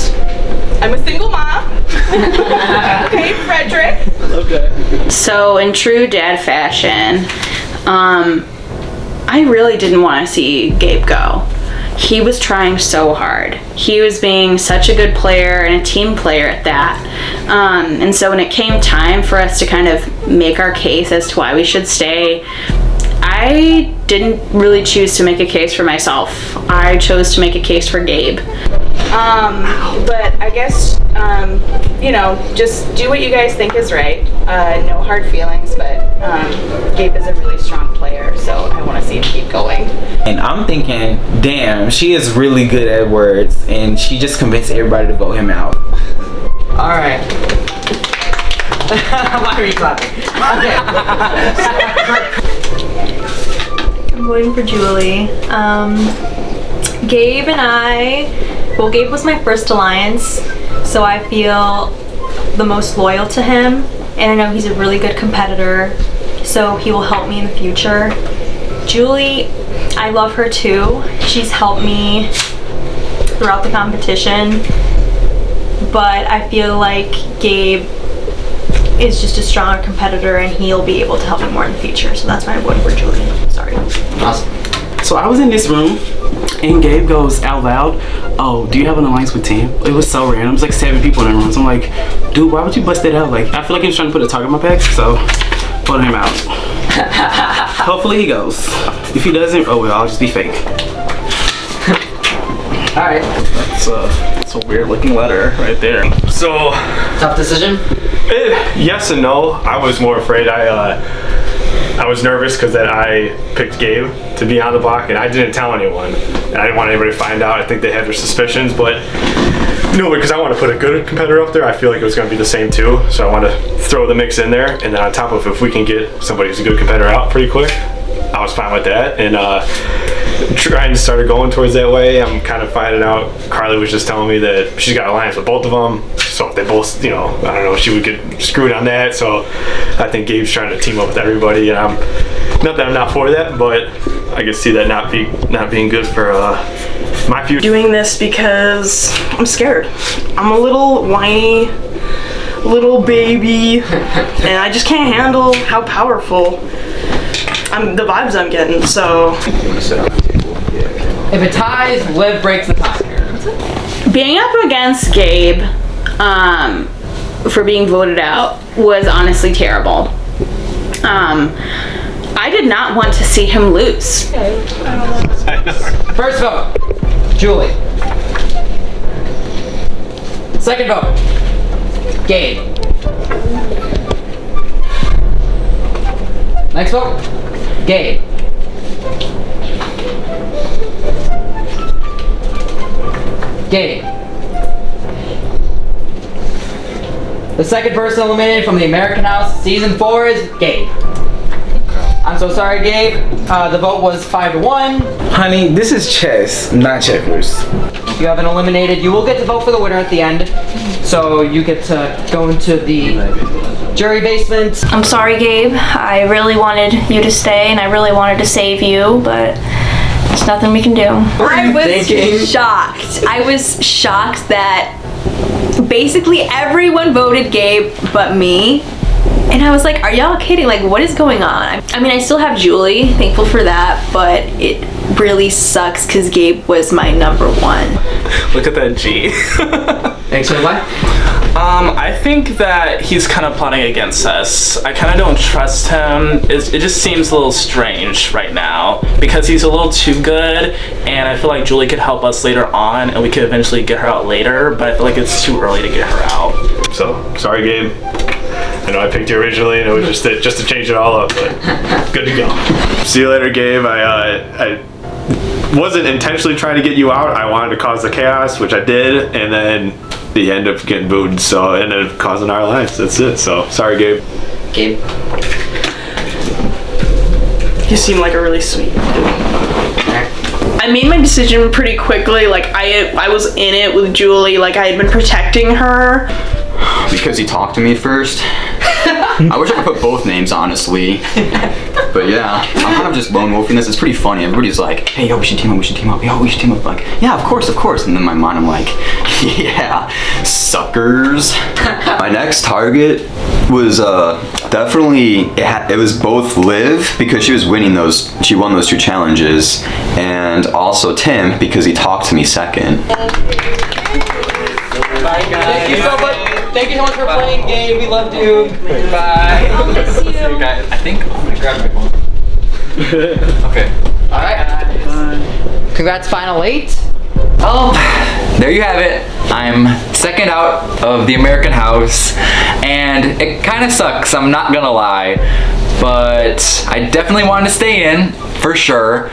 [SPEAKER 13] I'm a single mom. Okay, Frederick.
[SPEAKER 4] Okay. So in true dad fashion, I really didn't want to see Gabe go. He was trying so hard. He was being such a good player and a team player at that. And so when it came time for us to kind of make our case as to why we should stay, I didn't really choose to make a case for myself. I chose to make a case for Gabe. But I guess, you know, just do what you guys think is right. No hard feelings, but Gabe is a really strong player, so I want to see him keep going.
[SPEAKER 3] And I'm thinking, damn, she is really good at words, and she just convinced everybody to vote him out.
[SPEAKER 15] All right. Why are you clapping?
[SPEAKER 6] I'm voting for Julie. Gabe and well, Gabe was my first alliance, so I feel the most loyal to him, and I know he's a really good competitor, so he will help me in the future. Julie, I love her too. She's helped me throughout the competition, but I feel like Gabe is just a stronger competitor and he'll be able to help me more in the future, so that's why I'm voting for Julie. Sorry.
[SPEAKER 15] Awesome.
[SPEAKER 17] So I was in this room and Gabe goes out loud, "Oh, do you have an alliance with team?" It was so random. It was like 7 people in the room. So I'm like, dude, why would you bust it out? Like, I feel like he was trying to put a target on my back, so vote him out. Hopefully he goes. If he doesn't, oh well, I'll just be fake.
[SPEAKER 15] Alright.
[SPEAKER 10] That's a weird looking letter right there.
[SPEAKER 9] So,
[SPEAKER 15] tough decision?
[SPEAKER 9] Yes and no. I was more afraid. I was nervous because that I picked Gabe to be on the block, and I didn't tell anyone. And I didn't want anybody to find out. I think they had their suspicions, but no, because I want to put a good competitor up there. I feel like it was going to be the same too, so I want to throw the mix in there. And then on top of, if we can get somebody who's a good competitor out pretty quick, I was fine with that. And trying to start going towards that way. I'm kind of finding out. Carly was just telling me that she's got an alliance with both of them, so if they both, you know, I don't know, she would get screwed on that. So I think Gabe's trying to team up with everybody, and I'm not that I'm not for that, but I can see that not being good for my future.
[SPEAKER 5] Doing this because I'm scared. I'm a little whiny little baby, and I just can't handle how powerful the vibes I'm getting. So
[SPEAKER 15] if it ties, Liv breaks the tie here.
[SPEAKER 4] Being up against Gabe for being voted out was honestly terrible. I did not want to see him lose.
[SPEAKER 15] First vote, Julie. Second vote, Gabe. Next vote, Gabe. Gabe. The second person eliminated from the American House Season 4 is Gabe. I'm so sorry, Gabe. The vote was 5-1.
[SPEAKER 3] Honey, this is chess, not checkers.
[SPEAKER 15] You haven't eliminated. You will get to vote for the winner at the end. So you get to go into the jury basement.
[SPEAKER 6] I'm sorry, Gabe. I really wanted you to stay and I really wanted to save you, but there's nothing we can do.
[SPEAKER 11] I was shocked. I was shocked that basically everyone voted Gabe but me. And I was like, are y'all kidding? Like, what is going on? I mean, I still have Julie, thankful for that, but it really sucks because Gabe was my #1.
[SPEAKER 10] Look at that G.
[SPEAKER 15] Thanks for what?
[SPEAKER 10] I think that he's kind of plotting against us. I kind of don't trust him. It just seems a little strange right now because he's a little too good, and I feel like Julie could help us later on, and we could eventually get her out later, but I feel like it's too early to get her out.
[SPEAKER 9] So, sorry, Gabe. I know I picked you originally, and it was just to change it all up, but good to go. See you later, Gabe. I wasn't intentionally trying to get you out. I wanted to cause the chaos, which I did, and then you end up getting booed, so it ended up causing our lives. That's it. So, sorry, Gabe.
[SPEAKER 15] Gabe.
[SPEAKER 5] You seem like a really sweet dude. I made my decision pretty quickly. Like I was in it with Julie. Like I had been protecting her.
[SPEAKER 7] Because he talked to me first. I wish I could put both names, honestly. But yeah, I'm kind of just lone wolfing this. It's pretty funny. Everybody's like, hey, yo, we should team up, we should team up. Yo, we should team up. Like, yeah, of course. And then in my mind, I'm like, yeah, suckers. My next target was definitely, it was both Liv, because she was winning those, she won those 2 challenges, and also Tim, because he talked to me second.
[SPEAKER 15] Bye, guys. Thank you so much. Thank you so much for playing, Gabe. We loved you. Bye.
[SPEAKER 11] I'll miss you.
[SPEAKER 8] See you guys. I think I'm gonna grab my phone. Okay.
[SPEAKER 15] All right. Congrats, final 8.
[SPEAKER 8] Well, there you have it. I'm second out of the American House, and it kind of sucks, I'm not gonna lie, but I definitely wanted to stay in, for sure.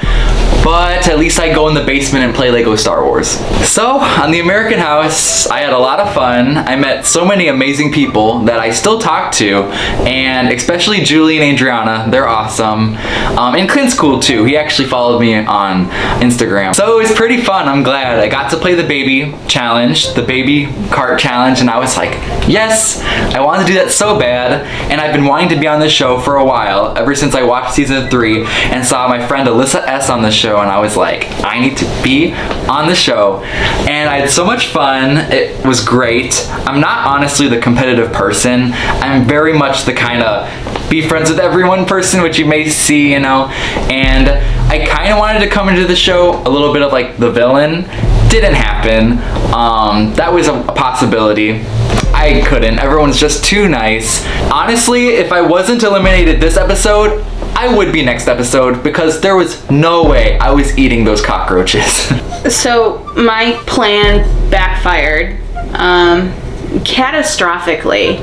[SPEAKER 8] But at least I go in the basement and play Lego Star Wars. So, on the American House, I had a lot of fun. I met so many amazing people that I still talk to, and especially Julie and Adriana, they're awesome. And Clint's cool too, he actually followed me on Instagram. So it was pretty fun, I'm glad. I got to play the baby challenge, the baby cart challenge, and I was like, yes, I wanted to do that so bad, and I've been wanting to be on this show for a while, ever since I watched season 3 and saw my friend Alyssa S on the show, and I was like, I need to be on the show. And I had so much fun. It was great. I'm not honestly the competitive person. I'm very much the kind of be friends with everyone person, which you may see, you know, and I kind of wanted to come into the show a little bit of like the villain. Didn't happen. That was a possibility. I couldn't. Everyone's just too nice. Honestly, if I wasn't eliminated this episode, I would be next episode, because there was no way I was eating those cockroaches.
[SPEAKER 4] So my plan backfired catastrophically.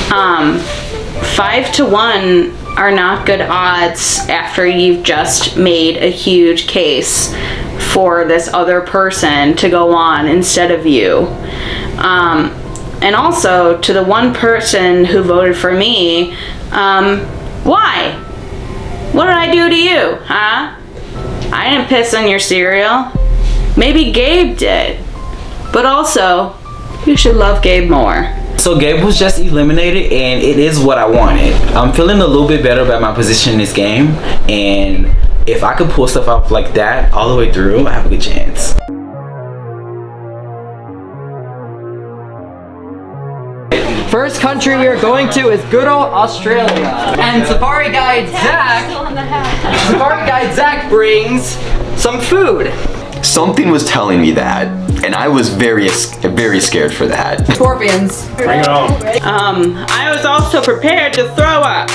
[SPEAKER 4] 5-1 are not good odds after you've just made a huge case for this other person to go on instead of you. And also, to the one person who voted for me, why? What did I do to you, huh? I didn't piss on your cereal. Maybe Gabe did. But also, you should love Gabe more.
[SPEAKER 3] So Gabe was just eliminated, and it is what I wanted. I'm feeling a little bit better about my position in this game, and if I could pull stuff off like that all the way through, I have a good chance.
[SPEAKER 15] First country we are going to is good old Australia. And Safari Guide Zak brings some food.
[SPEAKER 7] Something was telling me that, and I was very scared for that.
[SPEAKER 15] Scorpions.
[SPEAKER 9] Bring it on.
[SPEAKER 4] I was also prepared to throw up.